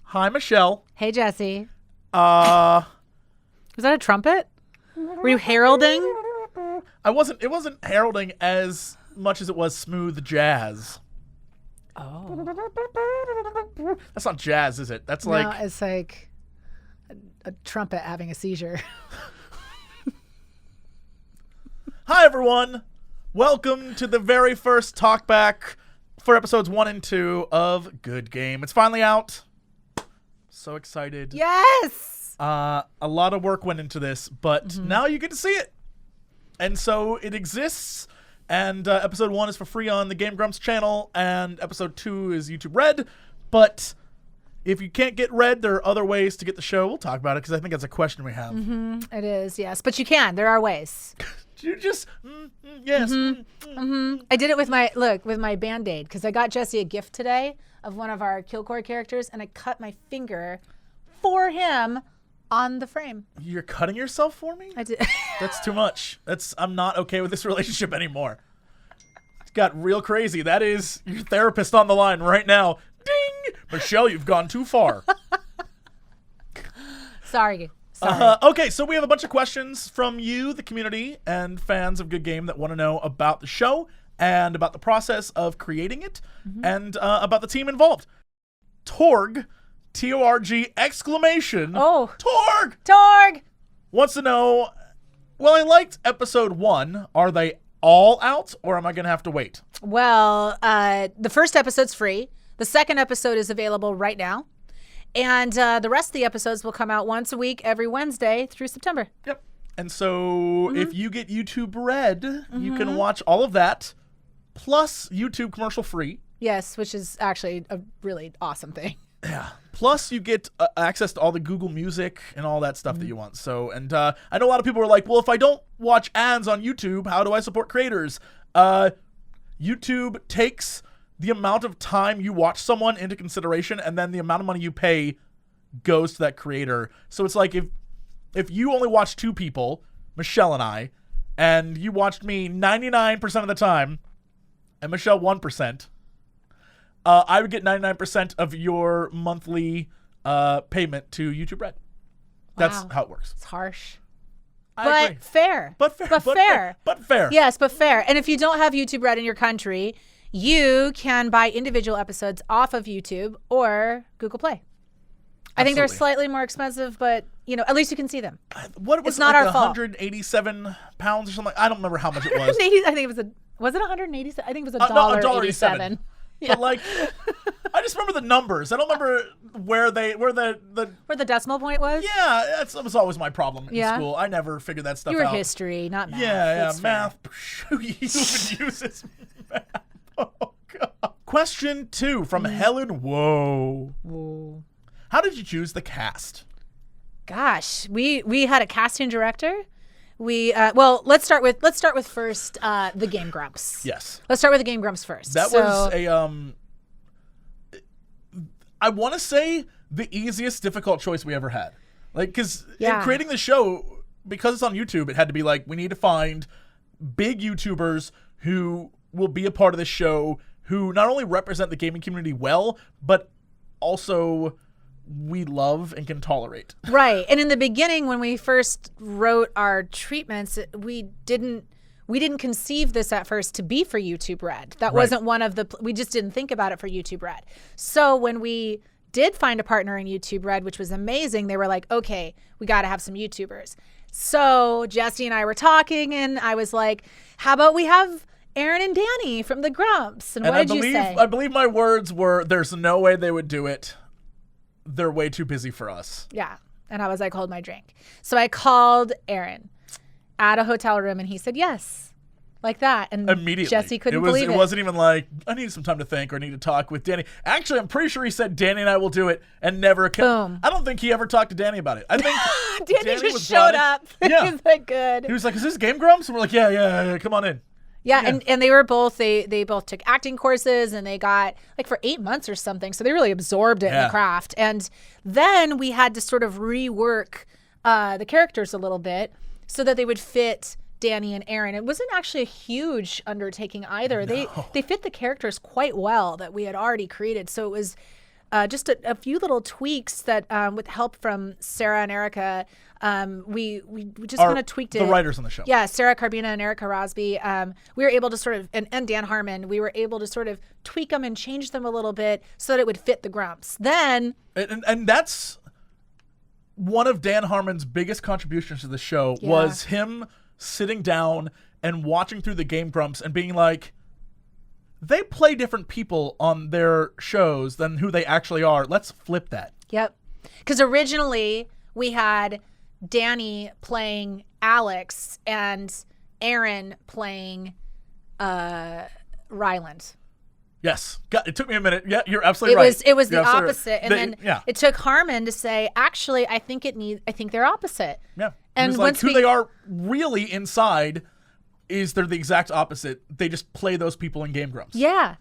Hi, Michelle. Hey, Jesse. Was Was that a trumpet? Were you heralding? It wasn't heralding as much as it was smooth jazz. Oh. That's not jazz, is it? That's No, like it's like a trumpet having a seizure. Hi, everyone. Welcome to the very first talkback for episodes 1 and 2 of Good Game. It's finally out. So excited. Yes! A lot of work went into this, but now you get to see it. And so it exists, and episode 1 is for free on the Game Grumps channel, and episode 2 is YouTube Red. But if you can't get Red, there are other ways to get the show. We'll talk about it, because I think that's a question we have. It is, yes. But you can. There are ways. You just, yes. I did it with my Band-Aid, because I got Jesse a gift today of one of our Killcore characters, and I cut my finger for him on the frame. You're cutting yourself for me? I did. That's too much. I'm not okay with this relationship anymore. It's got real crazy. That is your therapist on the line right now. Ding! Michelle, you've gone too far. Sorry. Okay, so we have a bunch of questions from you, the community, and fans of Good Game that want to know about the show and about the process of creating it and about the team involved. Torg, T-O-R-G, exclamation. Oh. Torg wants to know, well, I liked episode 1. Are they all out, or am I going to have to wait? Well, the first episode's free. The second episode is available right now. And the rest of the episodes will come out once a week, every Wednesday through September. Yep. And so if you get YouTube Red, you can watch all of that, plus YouTube commercial free. Yes, which is actually a really awesome thing. Yeah. Plus, you get access to all the Google Music and all that stuff that you want. So, and I know a lot of people are like, well, if I don't watch ads on YouTube, how do I support creators? YouTube takes the amount of time you watch someone into consideration, and then the amount of money you pay goes to that creator. So it's like if you only watch 2 people, Michelle and I, and you watched me 99% of the time, and Michelle 1%, I would get 99% of your monthly payment to YouTube Red. That's how it works. It's harsh. I agree. Fair. But fair. Yes, but fair. And if you don't have YouTube Red in your country, you can buy individual episodes off of YouTube or Google Play. I think they're slightly more expensive, but at least you can see them. What was it's not like our fault. 187 pounds or something? I don't remember how much it was. I think it was it 187? I think it was $1.87. Yeah. But I just remember the numbers. I don't remember where the decimal point was. Yeah, that was always my problem in school. I never figured that stuff out. You were history, not math. Yeah, math. Who even uses math? Oh, God. Question 2 from Helen. Whoa. How did you choose the cast? Gosh, we had a casting director. Let's start with first the Game Grumps. Yes. Let's start with the Game Grumps first. That was I want to say the easiest difficult choice we ever had. Because in creating the show, because it's on YouTube, it had to be we need to find big YouTubers who will be a part of the show, who not only represent the gaming community well, but also we love and can tolerate. Right. And in the beginning, when we first wrote our treatments, we didn't conceive this at first to be for YouTube Red. That wasn't one of we just didn't think about it for YouTube Red. So when we did find a partner in YouTube Red, which was amazing, they were like, okay, we got to have some YouTubers. So Jesse and I were talking, and I was like, how about we have Aaron and Danny from the Grumps? And what did you say? I believe my words were, there's no way they would do it. They're way too busy for us. Yeah. And I was like, hold my drink. So I called Aaron at a hotel room, and he said yes. Like that. And immediately. Jesse couldn't believe it. It wasn't even like, I need some time to think or I need to talk with Danny. Actually, I'm pretty sure he said Danny and I will do it and never. Boom. I don't think he ever talked to Danny about it. I think Danny just showed up. Yeah. He's like, good. He was like, is this Game Grumps? And we're like, yeah, come on in. Yeah, and they were both, they both took acting courses, and they got for 8 months or something. So they really absorbed it in the craft. And then we had to sort of rework the characters a little bit so that they would fit Danny and Aaron. It wasn't actually a huge undertaking either. They fit the characters quite well that we had already created. So it was just a few little tweaks that, with help from Sarah and Erica, we just kind of tweaked it. The writers on the show. Yeah, Sarah Carbina and Erica Rosby. We were able to sort of, and Dan Harmon, we were able to sort of tweak them and change them a little bit so that it would fit the Grumps. Then... And that's one of Dan Harmon's biggest contributions to the show was him sitting down and watching through the Game Grumps and being like, they play different people on their shows than who they actually are. Let's flip that. Yep. Because originally we had Danny playing Alex and Aaron playing Ryland. Yes. It took me a minute. Yeah, you're absolutely right. It was the opposite. And then it took Harmon to say, actually, I think they're opposite. Yeah. And like, who they are really inside is they're the exact opposite. They just play those people in Game Grumps. Yeah.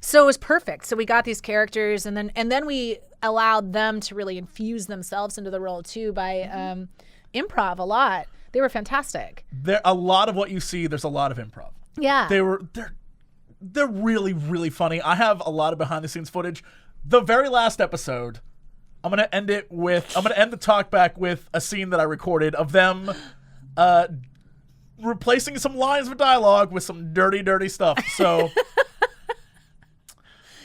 So it was perfect. So we got these characters, and then we allowed them to really infuse themselves into the role too by improv a lot. They were fantastic. A lot of what you see, there's a lot of improv. Yeah. They're really, really funny. I have a lot of behind the scenes footage. The very last episode, I'm gonna end the talk back with a scene that I recorded of them replacing some lines of dialogue with some dirty, dirty stuff. So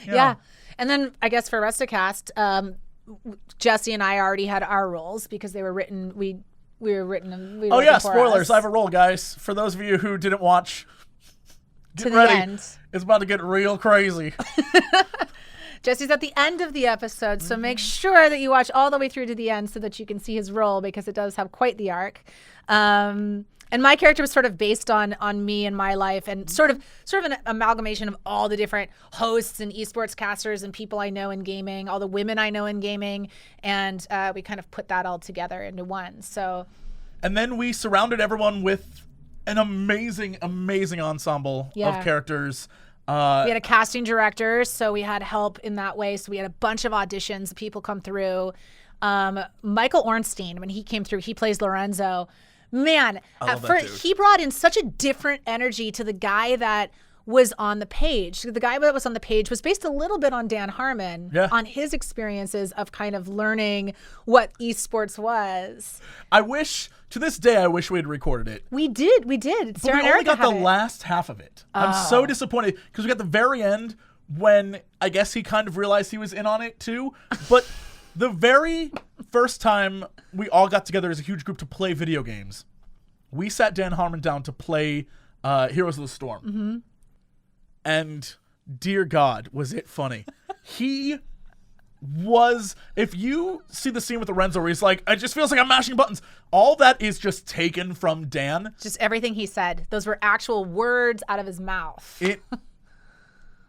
yeah. And then I guess for Rusticast, Jesse and I already had our roles because they were written. We were written. Oh yeah, spoilers! Us. I have a role, guys. For those of you who didn't watch, get ready. End. It's about to get real crazy. Jesse's at the end of the episode, so make sure that you watch all the way through to the end so that you can see his role because it does have quite the arc. And my character was sort of based on me and my life, and sort of an amalgamation of all the different hosts and esports casters and people I know in gaming, all the women I know in gaming, and we kind of put that all together into one. So, and then we surrounded everyone with an amazing, amazing ensemble of characters. We had a casting director, so we had help in that way. So we had a bunch of auditions, people come through. Michael Ornstein, when he came through, he plays Lorenzo. Man, he brought in such a different energy to the guy that was on the page. The guy that was on the page was based a little bit on Dan Harmon, on his experiences of kind of learning what esports was. To this day, I wish we had recorded it. We did. But we only got the last half of it. I'm so disappointed because we got the very end when I guess he kind of realized he was in on it too. But the very first time we all got together as a huge group to play video games, we sat Dan Harmon down to play Heroes of the Storm. Mm-hmm. And dear God, was it funny. He was, if you see the scene with Lorenzo where he's like, it just feels like I'm mashing buttons, all that is just taken from Dan. Just everything he said. Those were actual words out of his mouth.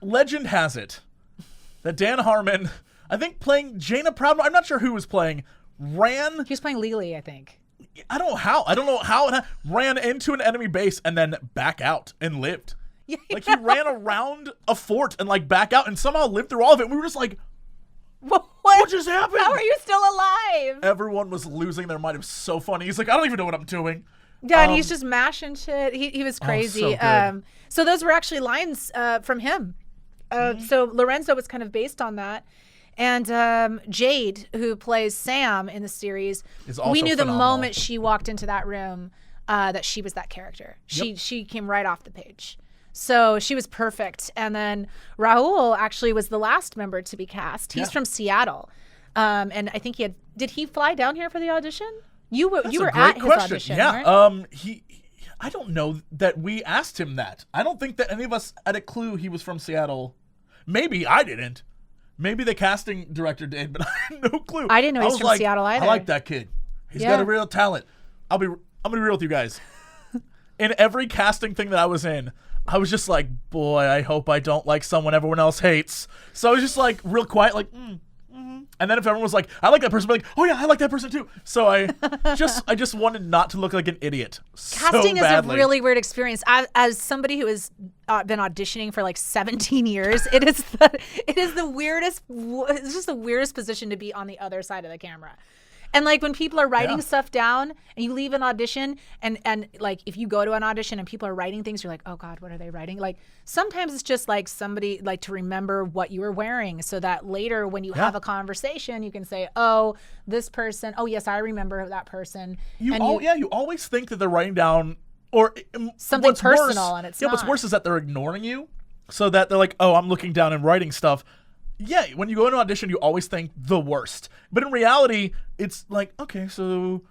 Legend has it that Dan Harmon, I think playing Jaina Proudmore, I'm not sure who was playing, He was playing Lily, I think. I don't know how it ran into an enemy base and then back out and lived. Yeah. Like he ran around a fort and like back out and somehow lived through all of it. We were just like, what just happened? How are you still alive? Everyone was losing their mind. It was so funny. He's like, I don't even know what I'm doing. Yeah, and he's just mashing shit. He was crazy. So those were actually lines from him. So Lorenzo was kind of based on that. And Jade, who plays Sam in the series, we knew phenomenal. The moment she walked into that room that she was that character. She came right off the page. So she was perfect. And then Raul actually was the last member to be cast. He's from Seattle. And I think did he fly down here for the audition? You were at his audition, yeah. Right? I don't know that we asked him that. I don't think that any of us had a clue he was from Seattle. Maybe I didn't. Maybe the casting director did, but I had no clue. I didn't know he was from Seattle either. I like that kid. He's got a real talent. I'm gonna be real with you guys. In every casting thing that I was in, I was just like, boy, I hope I don't like someone everyone else hates. So I was just like real quiet, like, And then if everyone was like, I like that person, I'd be like, oh yeah, I like that person too. So I just wanted not to look like an idiot. Casting is a really weird experience. As somebody who has been auditioning for like 17 years, it is the weirdest. It's just the weirdest position to be on the other side of the camera. And like when people are writing Yeah. stuff down and you leave an audition and like if you go to an audition and people are writing things, you're like, oh God, what are they writing? Like sometimes it's just like somebody like to remember what you were wearing so that later when you have a conversation, you can say, oh, this person, oh yes, I remember that person. You always think that they're writing down or something what's personal, worse, and it's what's not. worse is that they're ignoring you, so that they're like, oh, I'm looking down and writing stuff. Yeah, when you go into an audition, you always think the worst, but in reality, it's like, okay, so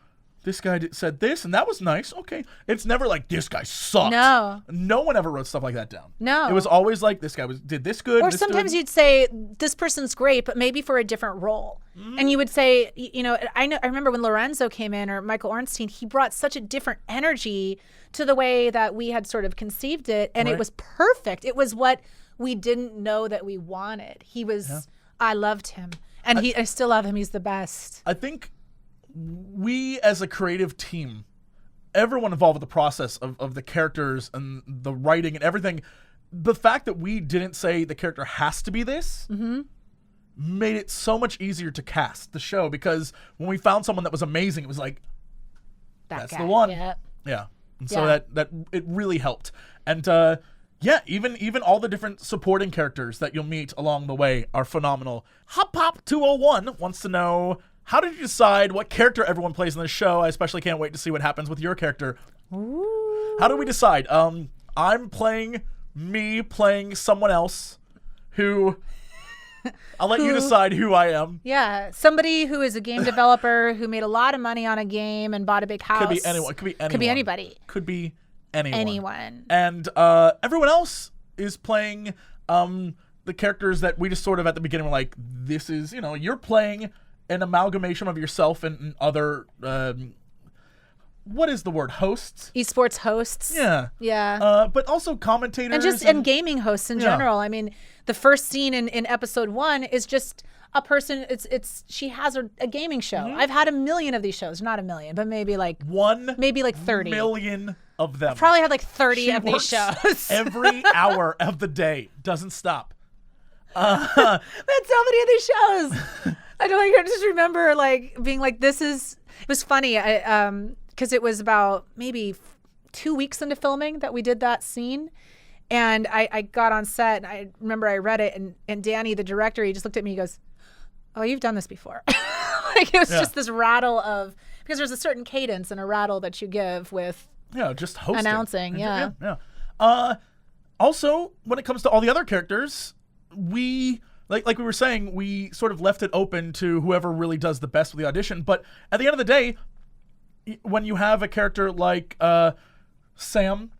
this guy said this, and that was nice. Okay, it's never like this guy sucked. No one ever wrote stuff like that down. No, it was always like this guy did this good. Or sometimes you'd say this person's great, but maybe for a different role. And you would say, you know, I remember when Lorenzo came in or Michael Ornstein, he brought such a different energy to the way that we had sort of conceived it, and it was perfect. It was what we didn't know that we wanted. He was, I loved him, and I still love him. He's the best. I think we as a creative team, everyone involved with the process of the characters and the writing and everything, the fact that we didn't say the character has to be this made it so much easier to cast the show, because when we found someone that was amazing, it was like, that's guy. the one. Yep. Yeah. And so that it really helped. And even all the different supporting characters that you'll meet along the way are phenomenal. Hop Pop 201 wants to know, how did you decide what character everyone plays in this show? I especially can't wait to see what happens with your character. Ooh. How do we decide? I'm playing someone else who I'll let you decide who I am. Yeah, somebody who is a game developer who made a lot of money on a game and bought a big house. Could be anyone. Could be anybody. Could be anyone. And everyone else is playing the characters that we just sort of at the beginning were like, this is, you know, you're playing an amalgamation of yourself and other what is the word? Hosts? eSports hosts. Yeah. Yeah. But also commentators. And gaming hosts in general. I mean, the first scene in episode 1 is just a person, she has a gaming show. I've had a million of these shows. Not a million, but maybe like 30 million of them. I've probably had like 30 She of these shows. Every hour of the day. Doesn't stop. I've had so many of these shows. I just remember like being like, it was funny. Because it was about maybe 2 weeks into filming that we did that scene. And I got on set, and I remember I read it, and Danny, the director, he just looked at me, he goes, oh, you've done this before. Like it was just this rattle of, because there's a certain cadence and a rattle that you give with just hosting. Announcing, yeah. Also, when it comes to all the other characters, we, like we were saying, we sort of left it open to whoever really does the best with the audition. But at the end of the day, when you have a character like Sam,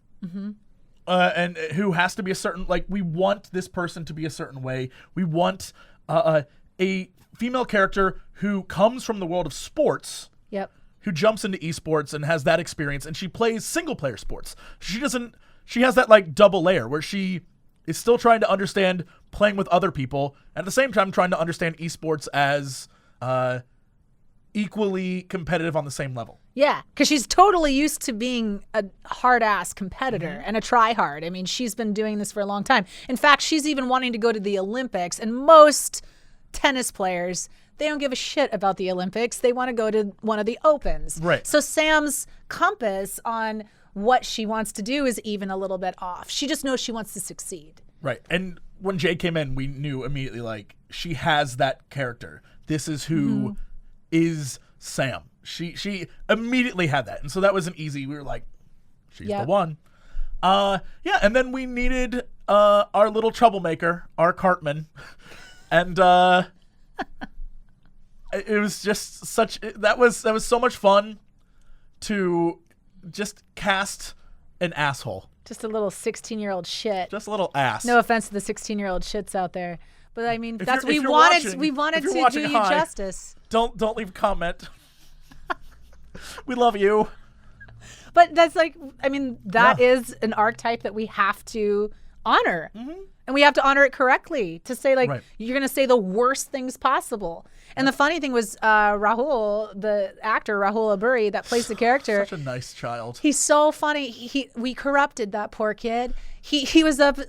and who has to be a certain, like, we want this person to be a certain way. We want a female character who comes from the world of sports, who jumps into esports and has that experience, and she plays single player sports. She has that like double layer where she is still trying to understand playing with other people, and at the same time trying to understand esports as equally competitive on the same level. Yeah, because she's totally used to being a hard-ass competitor and a try-hard. I mean, she's been doing this for a long time. In fact, she's even wanting to go to the Olympics, and most tennis players, they don't give a shit about the Olympics. They want to go to one of the Opens. Right. So Sam's compass on what she wants to do is even a little bit off. She just knows she wants to succeed. Right. And when Jay came in, we knew immediately, like, she has that character. This is who is Sam. She immediately had that. And so that was an easy, we were like, she's the one. And then we needed our little troublemaker, our Cartman. And it was just that was so much fun to just cast an asshole. Just a little 16-year-old shit. Just a little ass. No offense to the 16-year-old shits out there. But I mean, we wanted to do you justice. Don't leave a comment. We love you. But that's like, I mean, that is an archetype that we have to honor. And we have to honor it correctly to say, like, Right. you're going to say the worst things possible. And the funny thing was Rahul, the actor, Rahul Aburi, that plays the character. Such a nice child. He's so funny. We corrupted that poor kid. He was up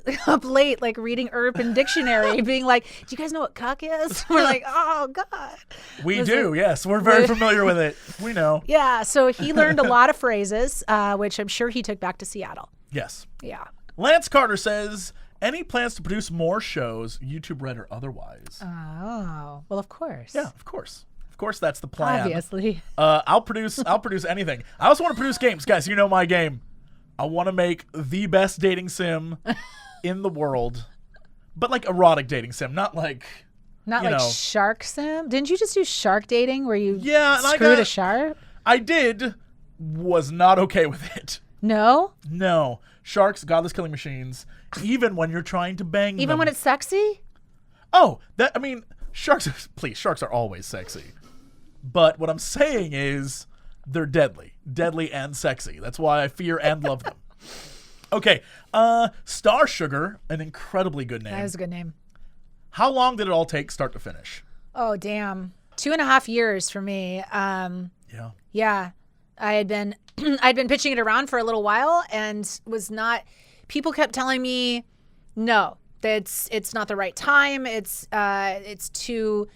late, like, reading Urban Dictionary, being like, do you guys know what cuck is? We're like, oh, God. We do, yes. We're very familiar with it. We know. Yeah, so he learned a lot of phrases, which I'm sure he took back to Seattle. Yes. Yeah. Lance Carter says, any plans to produce more shows, YouTube Red or otherwise? Oh, well, of course. Yeah, of course. Of course, that's the plan. Obviously. I'll produce anything. I also want to produce games. Guys, you know my game. I want to make the best dating sim in the world. But like erotic dating sim, not like... Not like Shark Sim? Didn't you just do shark dating where you screwed a shark? I did. Was not okay with it. No? No. Sharks, godless killing machines, even when you're trying to bang them. Even when it's sexy? Oh, sharks are always sexy. But what I'm saying is they're deadly. Deadly and sexy. That's why I fear and love them. Okay. Star Sugar, an incredibly good name. That is a good name. How long did it all take start to finish? Oh, damn. 2.5 years for me. Yeah. Yeah. I'd been pitching it around for a little while and was not, people kept telling me, no, it's not the right time. It's too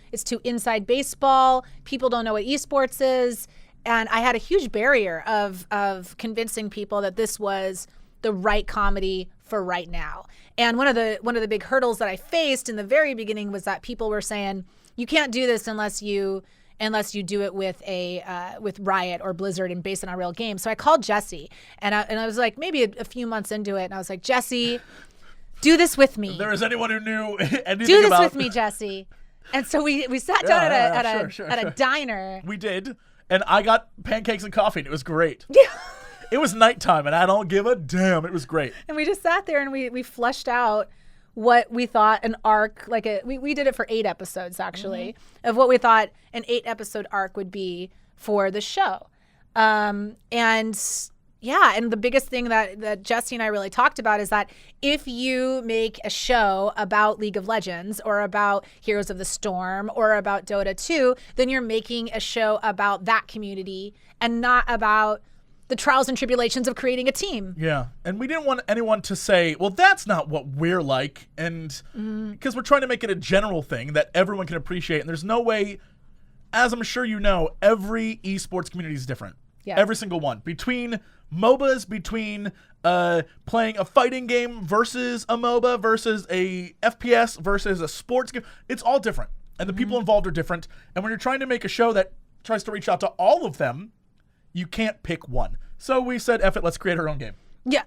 inside baseball. People don't know what eSports is. And I had a huge barrier of convincing people that this was the right comedy for right now. And one of the big hurdles that I faced in the very beginning was that people were saying, you can't do this unless you do it with Riot or Blizzard and based on a real game. So I called Jesse and I was like, maybe a few months into it, and I was like, Jesse, do this with me. If there is anyone who knew anything do this about... with me, Jesse. And so we sat down at a diner. We did, and I got pancakes and coffee, and it was great. Yeah. It was nighttime, and I don't give a damn. It was great. And we just sat there and we fleshed out what we thought an arc, we did it for 8 episodes actually, of what we thought an 8-episode arc would be for the show. And the biggest thing that Jesse and I really talked about is that if you make a show about League of Legends or about Heroes of the Storm or about Dota 2, then you're making a show about that community and not about the trials and tribulations of creating a team. Yeah. And we didn't want anyone to say, well, that's not what we're like. And because we're trying to make it a general thing that everyone can appreciate. And there's no way, as I'm sure you know, every esports community is different. Yeah. Every single one. Between MOBAs, between playing a fighting game versus a MOBA versus a FPS versus a sports game, it's all different. And the people involved are different. And when you're trying to make a show that tries to reach out to all of them, you can't pick one. So we said, F it, let's create our own game. Yeah,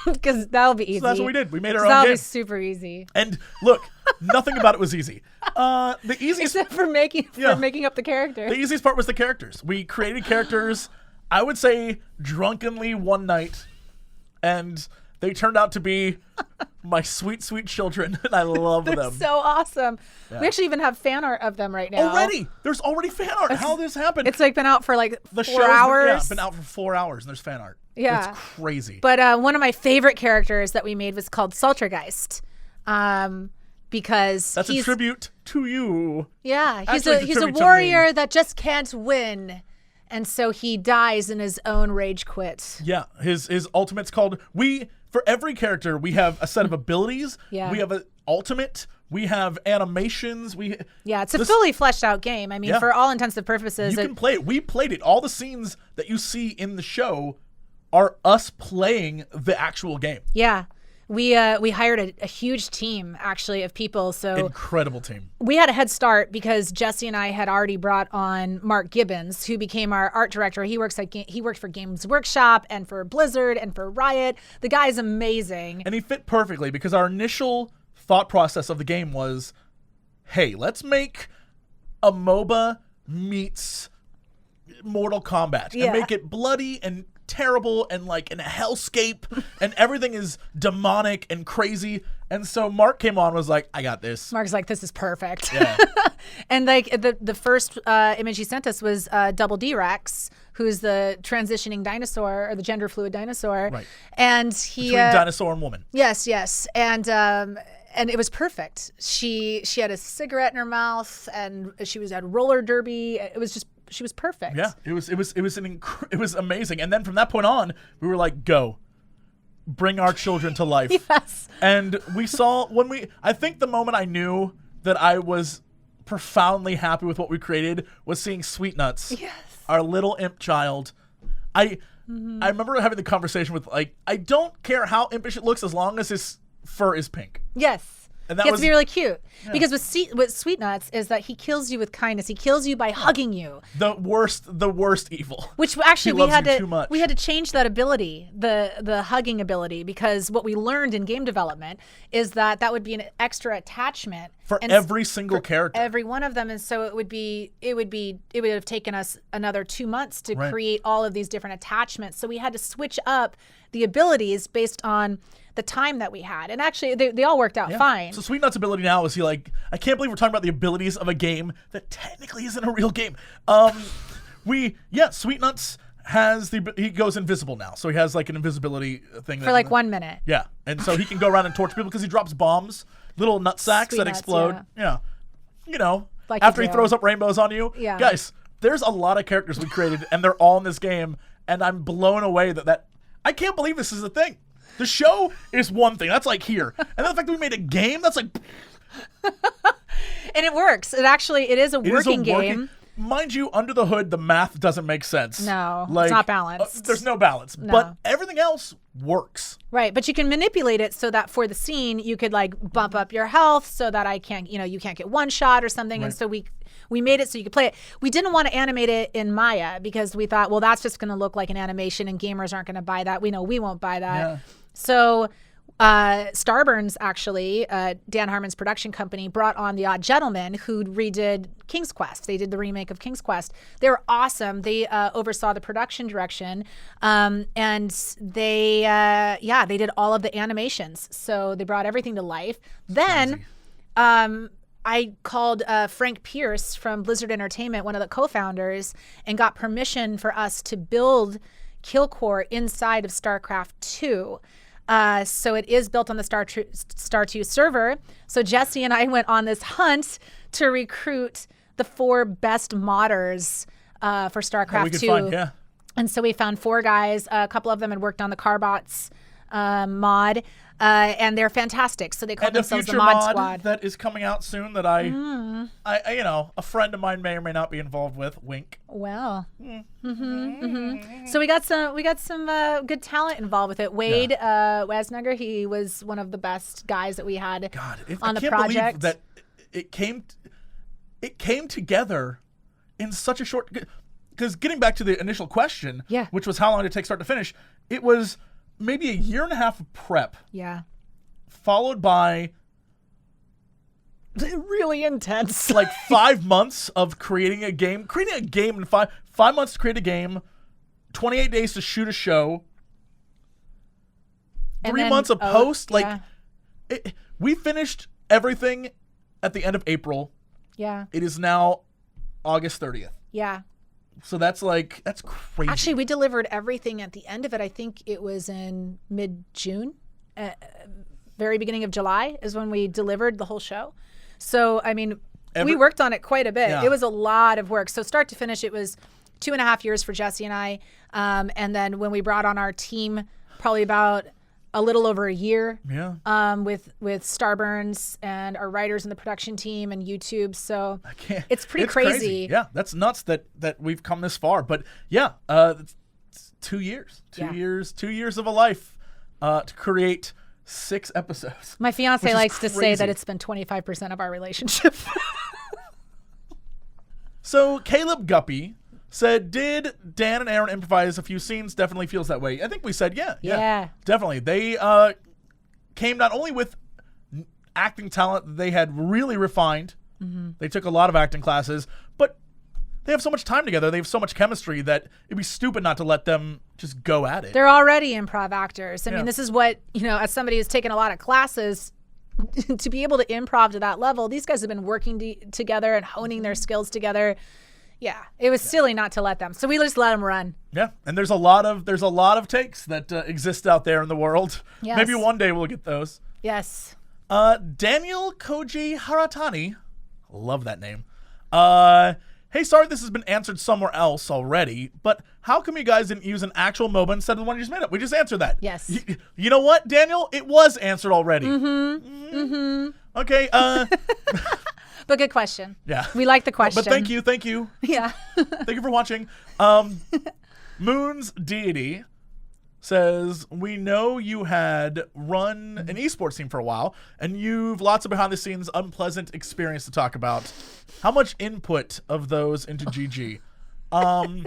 because that'll be easy. So that's what we did. We made our own that'll game. be super easy. And look, nothing about it was easy. The easiest, except for making up the character. The easiest part was the characters. We created characters, I would say, drunkenly one night, and they turned out to be my sweet, sweet children, and I love They're them. so awesome. Yeah. We actually even have fan art of them right now. Already? There's already fan art. How did this happen? It's been out for like the 4 hours. Been out for 4 hours, and there's fan art. Yeah. It's crazy. But one of my favorite characters that we made was called Sultrageist. Because that's a tribute to you. Yeah, he's a warrior that just can't win. And so he dies in his own rage quit. Yeah, his ultimate's called... For every character, we have a set of abilities. Yeah. We have an ultimate. We have animations. It's a fully fleshed out game. I mean, for all intents and purposes. You can play it. We played it. All the scenes that you see in the show are us playing the actual game. Yeah. We hired a huge team, actually, of people. So incredible team. We had a head start because Jesse and I had already brought on Mark Gibbons, who became our art director. He worked for Games Workshop and for Blizzard and for Riot. The guy's amazing. And he fit perfectly because our initial thought process of the game was, hey, let's make a MOBA meets Mortal Kombat and make it bloody and terrible and like in a hellscape and everything is demonic and crazy. And so Mark came on and was like, I got this. Mark's like, this is perfect. Yeah. And like the first image he sent us was Double D-Rex, who's the transitioning dinosaur or the gender fluid dinosaur. Right. And he between dinosaur and woman. Yes. and it was perfect. She had a cigarette in her mouth, and she was at roller derby. It was just, she was perfect. Yeah, it was amazing. And then from that point on, we were like, go. Bring our children to life. Yes. And we saw I think the moment I knew that I was profoundly happy with what we created was seeing Sweet Nuts. Yes. Our little imp child. I remember having the conversation with, like, I don't care how impish it looks as long as his fur is pink. Yes. And that he has was to be really cute. Yeah. Because with Sweet Nuts is that he kills you with kindness. He kills you by hugging you. The worst evil. Which actually we had to change that ability, the hugging ability, because what we learned in game development is that would be an extra attachment for every single character. Every one of them. And so it would have taken us another 2 months to create all of these different attachments. So we had to switch up the abilities based on the time that we had. And actually, they all worked out fine. So Sweet Nuts' ability now is I can't believe we're talking about the abilities of a game that technically isn't a real game. Sweet Nuts he goes invisible now. So he has like an invisibility thing. For like 1 minute. Yeah. And so he can go around and torture people because he drops bombs, little nut sacks that explode. Yeah. You know, like after he throws up rainbows on you. Yeah. Guys, there's a lot of characters we created and they're all in this game. And I'm blown away that I can't believe this is a thing. The show is one thing. That's like here. And then the fact that we made a game, that's like... And it works. It is a working game. Mind you, under the hood, the math doesn't make sense. No, it's not balanced. There's no balance. No. But everything else works. Right, but you can manipulate it so that for the scene, you could like bump up your health so that you can't get one shot or something. Right. And so we made it so you could play it. We didn't want to animate it in Maya because we thought, well, that's just going to look like an animation and gamers aren't going to buy that. We know we won't buy that. Yeah. So Starburns, actually, Dan Harmon's production company, brought on The Odd Gentleman, who redid King's Quest. They did the remake of King's Quest. They were awesome. They oversaw the production direction, and they did all of the animations. So they brought everything to life. Then I called Frank Pierce from Blizzard Entertainment, one of the co-founders, and got permission for us to build Killcore inside of StarCraft 2. So it is built on the Star 2 server. So Jesse and I went on this hunt to recruit the 4 best modders for StarCraft 2. And so we found 4 guys. A couple of them had worked on the Carbots mod, and they're fantastic. So they call themselves the Mod Squad. That is coming out soon. That I a friend of mine may or may not be involved with. Wink. Well, So we got some good talent involved with it. Wade Wasnugger, he was one of the best guys that we had on the project. I can't believe that it came together in such a short. Because getting back to the initial question, which was how long did it take start to finish, it was maybe a year and a half of prep. Yeah. Followed by really intense. Like 5 months of creating a game. Creating a game in 5 months to create a game, 28 days to shoot a show, 3 months of post. We finished everything at the end of April. Yeah. It is now August 30th. Yeah. So that's crazy. Actually, we delivered everything at the end of it. I think it was in mid-June. Very beginning of July is when we delivered the whole show. So, I mean, we worked on it quite a bit. Yeah. It was a lot of work. So start to finish, it was 2.5 years for Jesse and I. And then when we brought on our team, probably about a little over a year. Yeah. With Starburns and our writers and the production team and YouTube. So it's pretty crazy. Yeah, that's nuts that we've come this far. But yeah, it's 2 years. 2 years of a life to create 6 episodes. My fiance likes to say that it's been 25% of our relationship. So Caleb Guppy said, did Dan and Aaron improvise a few scenes? Definitely feels that way. I think we said, yeah, definitely. They came not only with acting talent that they had really refined. Mm-hmm. They took a lot of acting classes, but they have so much time together. They have so much chemistry that it'd be stupid not to let them just go at it. They're already improv actors. I mean, this is what, as somebody who's taken a lot of classes, to be able to improv to that level, these guys have been working together and honing their skills together. Yeah, it was silly not to let them. So we just let them run. Yeah, and there's a lot of takes that exist out there in the world. Yes. Maybe one day we'll get those. Yes. Daniel Koji Haratani, love that name. Hey, sorry this has been answered somewhere else already, but how come you guys didn't use an actual MOBA instead of the one you just made up? We just answered that. Yes. You know what, Daniel? It was answered already. Okay. But good question. Yeah. We like the question. But thank you. Yeah. Thank you for watching. Moon's Deity says, we know you had run an esports team for a while, and you've lots of behind-the-scenes unpleasant experience to talk about. How much input of those into GG? I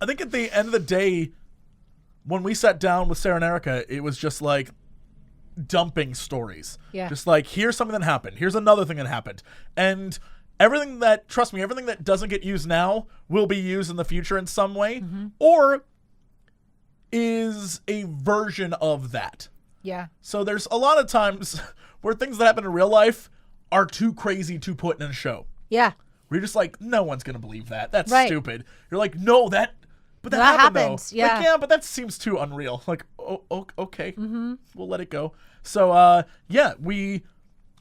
think at the end of the day, when we sat down with Sarah and Erica, it was just like dumping stories. Yeah. Just like, here's something that happened. Here's another thing that happened. And everything that, trust me, everything that doesn't get used now will be used in the future in some way, or is a version of that. Yeah. So there's a lot of times where things that happen in real life are too crazy to put in a show. Yeah. Where you're just like, no one's going to believe that. That's Right. stupid. You're like, no, that That happened happens, though. yeah. Like, yeah, but that seems too unreal. Like, okay. We'll let it go. So, yeah,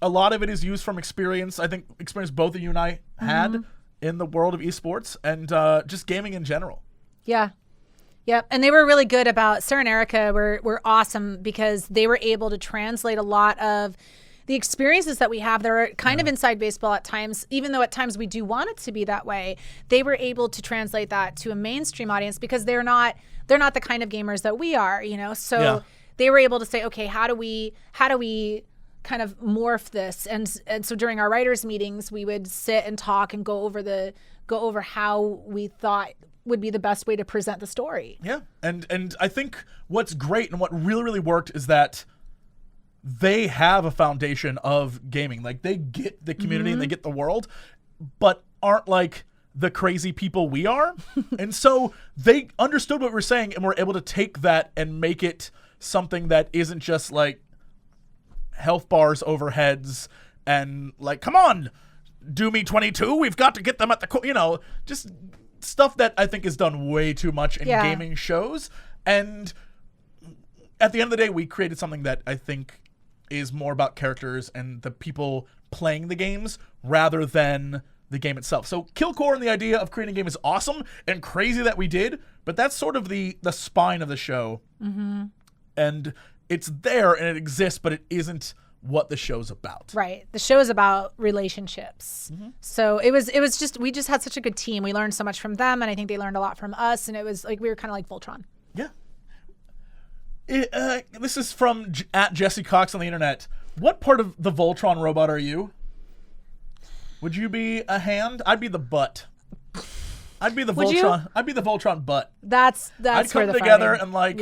a lot of it is used from experience. I think experience both of you and I had in the world of esports and just gaming in general. Yeah. Yep. And they were really good about, Sarah and Erica were awesome because they were able to translate a lot of the experiences that we have that are kind of inside baseball at times, even though at times we do want it to be that way. They were able to translate that to a mainstream audience because they're not the kind of gamers that we are, you know? So they were able to say, okay, how do we kind of morph this? And so during our writers meetings, we would sit and talk and go over how we thought would be the best way to present the story. Yeah. And I think what's great and what really, really worked is that they have a foundation of gaming. Like, they get the community and they get the world, but aren't like the crazy people we are. And so they understood what we were saying and were able to take that and make it something that isn't just like health bars over heads and like, come on, do me 22. We've got to get them at the, just stuff that I think is done way too much in gaming shows. And at the end of the day, we created something that I think is more about characters and the people playing the games rather than the game itself. So Killcore and the idea of creating a game is awesome and crazy that we did, but that's sort of the spine of the show. And it's there and it exists, but it isn't what the show's about. Right. The show is about relationships. So it was just, we just had such a good team. We learned so much from them, and I think they learned a lot from us, and it was like we were kind of like Voltron. Yeah. This is from at Jesse Cox on the internet. What part of the Voltron robot are you? Would you be a hand? I'd be the butt. I'd be the Voltron. I'd be the Voltron butt. That's I'd come together and like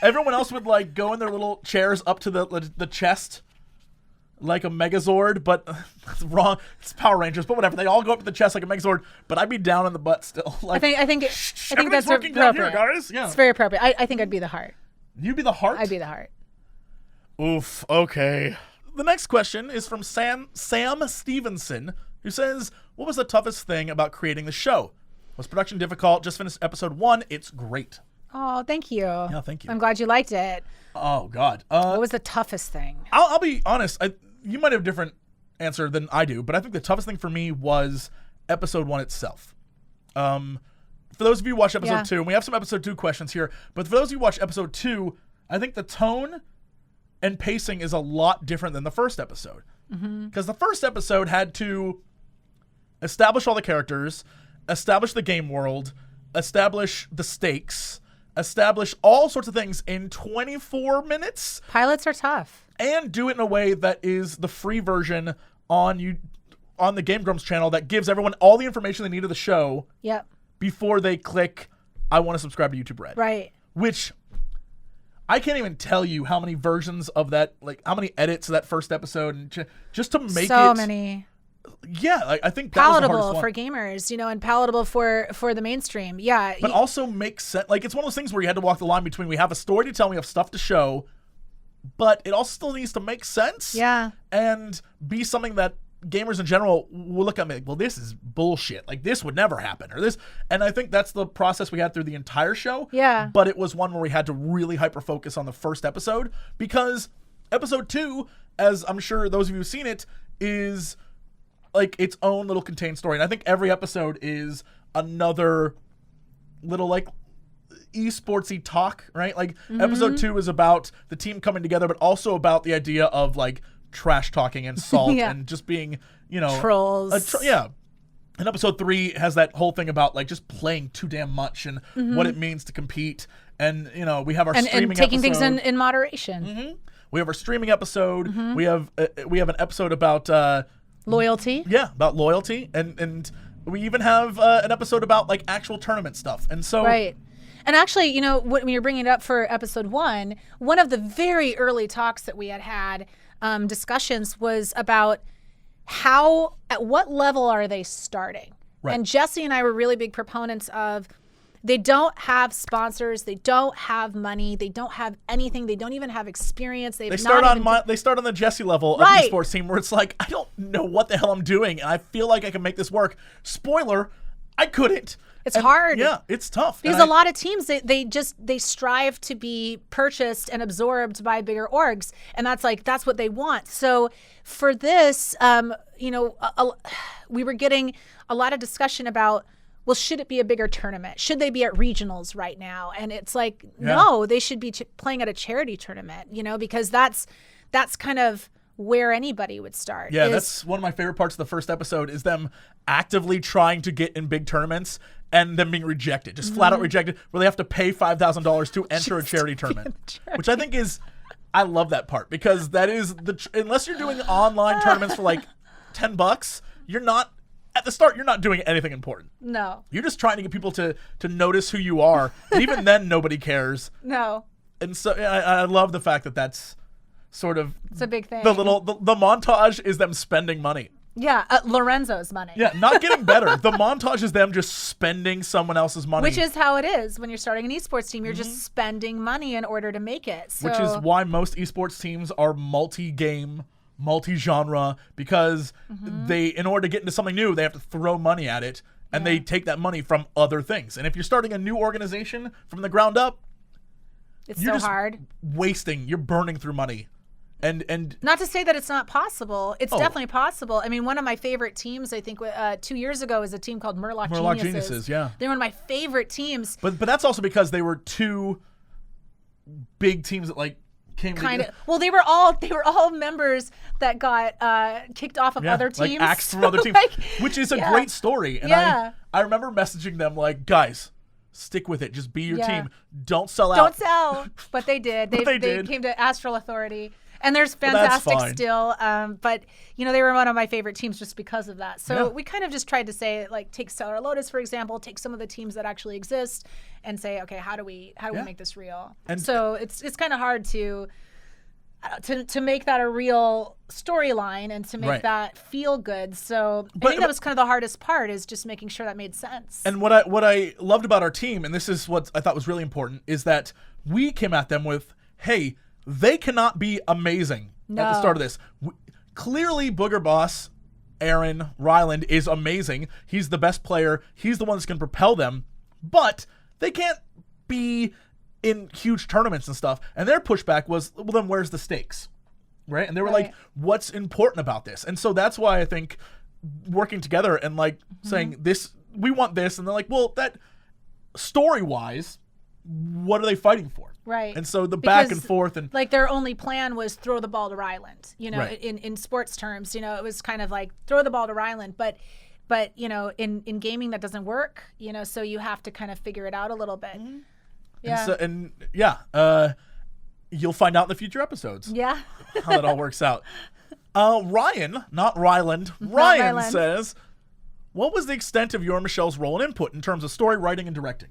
everyone else would like go in their little chairs up to the chest like a Megazord, but it's wrong. It's Power Rangers, but whatever. They all go up to the chest like a Megazord, but I'd be down in the butt still. Like, I think that's working appropriate. down here, guys. Yeah. It's very appropriate. I think I'd be the heart. You'd be the heart? I'd be the heart. Oof. Okay. The next question is from Sam Stevenson, who says, what was the toughest thing about creating the show? Was production difficult? Just finished episode 1. It's great. Oh, thank you. Yeah, thank you. I'm glad you liked it. Oh, God. What was the toughest thing? I'll be honest. You might have a different answer than I do, but I think the toughest thing for me was episode 1 itself. For those of you who watched episode 2, and we have some episode 2 questions here, but for those of you who watched episode 2, I think the tone and pacing is a lot different than the first episode. Because the first episode had to establish all the characters, establish the game world, establish the stakes, establish all sorts of things in 24 minutes. Pilots are tough. And do it in a way that is the free version on the Game Grumps channel that gives everyone all the information they need of the show before they click, I want to subscribe to YouTube Red. Right. Which I can't even tell you how many versions of that, like how many edits of that first episode, and just to make so many. Yeah, I think that palatable was the hardest for gamers, and palatable for the mainstream. Yeah. But also makes sense. Like, it's one of those things where you had to walk the line between we have a story to tell, we have stuff to show, but it also still needs to make sense. Yeah. And be something that gamers in general will look at me like, well, this is bullshit. Like, this would never happen, or this. And I think that's the process we had through the entire show. Yeah. But it was one where we had to really hyper focus on the first episode because Episode 2, as I'm sure those of you who've seen it, is like its own little contained story. And I think every episode is another little like esportsy talk, right? Like episode 2 is about the team coming together, but also about the idea of like trash talking and salt and just being, trolls. And episode 3 has that whole thing about like just playing too damn much and what it means to compete. And we have our streaming and taking episode. things in moderation. We have our streaming episode. We have an episode about loyalty. Yeah, about loyalty, and we even have an episode about like actual tournament stuff. And so right. And actually, when you're bringing it up for episode 1, one of the very early talks that we had discussions was about at what level are they starting? Right. And Jesse and I were really big proponents of they don't have sponsors, they don't have money, they don't have anything, they don't even have experience. They start on the Jesse level of esports team where it's like, I don't know what the hell I'm doing, and I feel like I can make this work. Spoiler, I couldn't. It's hard. Yeah, it's tough. Because a lot of teams, they strive to be purchased and absorbed by bigger orgs. And that's what they want. So for this, we were getting a lot of discussion about, well, should it be a bigger tournament? Should they be at regionals right now? And it's like, no, they should be playing at a charity tournament, because that's kind of where anybody would start. Yeah, that's one of my favorite parts of the first episode is them actively trying to get in big tournaments and them being rejected, just flat out rejected, where they have to pay $5,000 to enter a charity tournament, which I think I love that part, because that is unless you're doing online tournaments for like $10, you're not. At the start, you're not doing anything important. No. You're just trying to get people to notice who you are. And even then, nobody cares. No. And so I love the fact that that's sort of... It's a big thing. The montage is them spending money. Yeah, Lorenzo's money. Yeah, not getting better. The montage is them just spending someone else's money. Which is how it is when you're starting an esports team. You're just spending money in order to make it. So. Which is why most esports teams are multi-game, multi-genre, because in order to get into something new, they have to throw money at it, and they take that money from other things. And if you're starting a new organization from the ground up, it's you're so just hard. You're burning through money. And not to say that it's not possible. It's definitely possible. I mean, one of my favorite teams, I think 2 years ago, is a team called Murloc Geniuses. Yeah. They're one of my favorite teams. But that's also because they were two big teams that like came together. Well, they were all members that got kicked off of other teams. Like axed from other teams, which is a great story. And I remember messaging them like, guys, stick with it. Just be your team. Don't sell out. Don't sell. But they did. They came to Astral Authority. And there's fantastic still. But, they were one of my favorite teams just because of that. So we kind of just tried to say, like, take Stellar Lotus, for example, take some of the teams that actually exist and say, okay, how do we make this real? And so it's kind of hard to make that a real storyline and to make that feel good. So I think that was kind of the hardest part, is just making sure that made sense. And what I loved about our team, and this is what I thought was really important, is that we came at them with, hey, they cannot be amazing at the start of this. Clearly, Booger Boss, Aaron Ryland, is amazing. He's the best player. He's the one that's going to propel them. But they can't be in huge tournaments and stuff. And their pushback was, well, then where's the stakes? Right? And they were like, what's important about this? And so that's why I think working together and like saying this, we want this. And they're like, well, that story-wise, what are they fighting for? Right. And so back and forth, and like their only plan was throw the ball to Ryland. In sports terms, it was kind of like throw the ball to Ryland, but in gaming that doesn't work. So you have to kind of figure it out a little bit. Yeah. You'll find out in the future episodes. Yeah. How that all works out. Ryan, not Ryland. Ryan says, "What was the extent of your and Michelle's role and input in terms of story writing and directing?"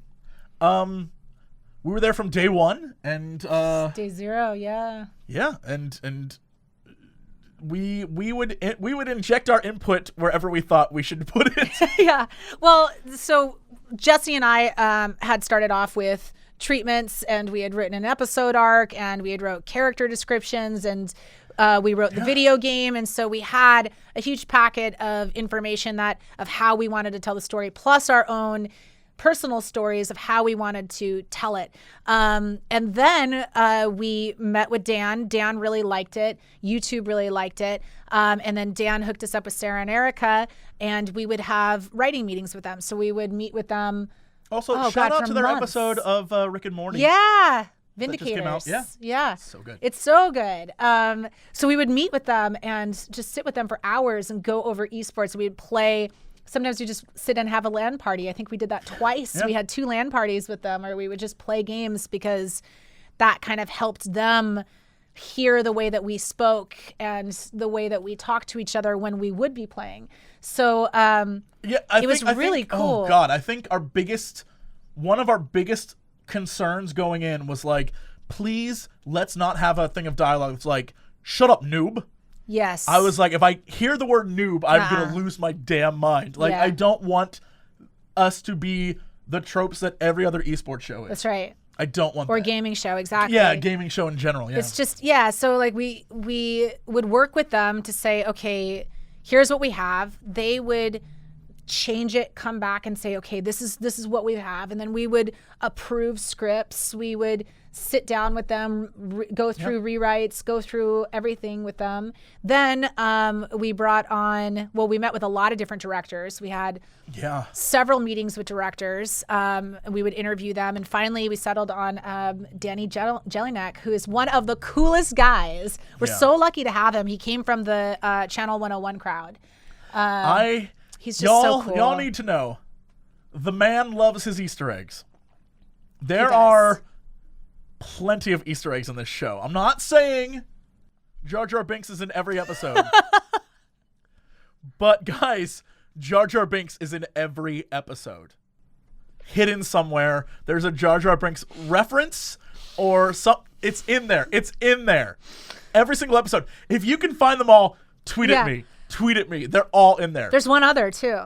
We were there from day one, and day zero, yeah, and we would inject our input wherever we thought we should put it. Yeah, well, so Jesse and I had started off with treatments, and we had written an episode arc, and we had wrote character descriptions, and we wrote the video game, and so we had a huge packet of information of how we wanted to tell the story, plus our own personal stories of how we wanted to tell it. And then we met with Dan. Dan really liked it. YouTube really liked it. And then Dan hooked us up with Sarah and Erica, and we would have writing meetings with them. So we would meet with them. Also, shout out to their episode of Rick and Morty. Yeah. Vindicators. That just came out. Yeah. So good. It's so good. So we would meet with them and just sit with them for hours and go over esports. We'd play. Sometimes we just sit and have a LAN party. I think we did that twice. Yeah. We had 2 LAN parties with them, or we would just play games because that kind of helped them hear the way that we spoke and the way that we talked to each other when we would be playing. So it was really cool. Oh God, I think one of our biggest concerns going in was like, please let's not have a thing of dialogue that's like, shut up, noob. Yes. I was like, if I hear the word noob, I'm going to lose my damn mind. Like, I don't want us to be the tropes that every other esports show is. That's right. I don't want that. Or that. Gaming show, exactly. Yeah, gaming show in general, yeah. It's just, so like we would work with them to say, okay, here's what we have. They would change it, come back and say, okay, this is what we have. And then we would approve scripts. We would sit down with them, go through rewrites, go through everything with them. Then we we met with a lot of different directors. We had several meetings with directors. We would interview them. And finally, we settled on Danny Jelinek, who is one of the coolest guys. We're so lucky to have him. He came from the Channel 101 crowd. He's just so cool. Y'all need to know, the man loves his Easter eggs. There are plenty of Easter eggs in this show. I'm not saying Jar Jar Binks is in every episode. But guys, Jar Jar Binks is in every episode. Hidden somewhere. There's a Jar Jar Binks reference or it's in there. It's in there. Every single episode. If you can find them all, tweet at me. Tweet at me. They're all in there. There's one other too.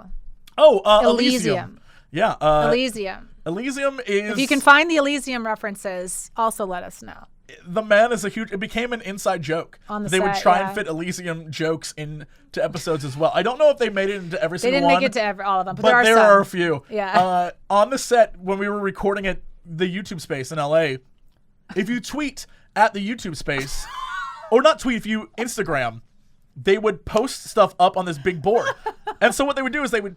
Oh, Elysium. Yeah. Elysium. Elysium is... If you can find the Elysium references, also let us know. The man is it became an inside joke. On the They set, would try and fit Elysium jokes into episodes as well. I don't know if they made it into every single one. They didn't make it to all of them, but there are are a few. Yeah. On the set, when we were recording at the YouTube space in LA, if you tweet at the YouTube space, or not tweet, if you Instagram, they would post stuff up on this big board. And so what they would do is they would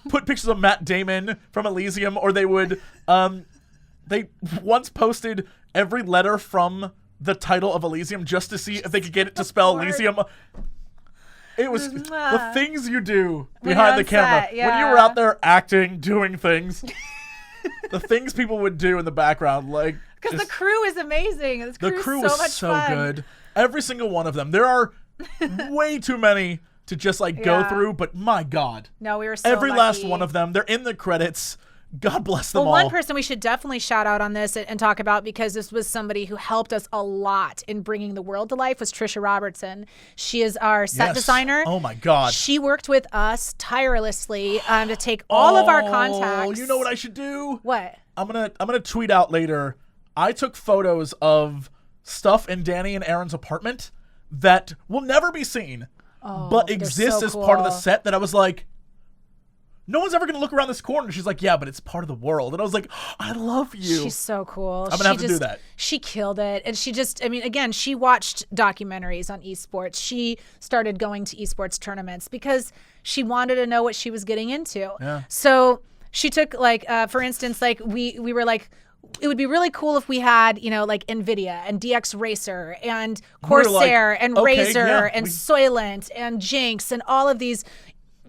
put pictures of Matt Damon from Elysium, or they would, they once posted every letter from the title of Elysium just to see if they could get it to spell Elysium. It was the things you do behind the camera. When you were out there acting, doing things, the things people would do in the background, like... Because the crew is amazing. The crew is so fun. good. Every single one of them. There are way too many to just go through, but my God. No, we were so Every lucky. last one of them. They're in the credits. God bless them all. One person we should definitely shout out on this and talk about, because this was somebody who helped us a lot in bringing the world to life, was Trisha Robertson. She is our set designer. Oh my God. She worked with us tirelessly to take all of our contacts. You know what I should do? What? I'm gonna tweet out later. I took photos of stuff in Danny and Aaron's apartment that will never be seen, but exist as part of the set, that I was like, no one's ever going to look around this corner. She's like, yeah, but it's part of the world. And I was like, I love you. She's so cool. I'm going to have to do that. She killed it. And she just, again, she watched documentaries on esports. She started going to esports tournaments because she wanted to know what she was getting into. Yeah. So she took, for instance, we were like, it would be really cool if we had, NVIDIA and DX Racer and Corsair and Razer and Soylent and Jinx and all of these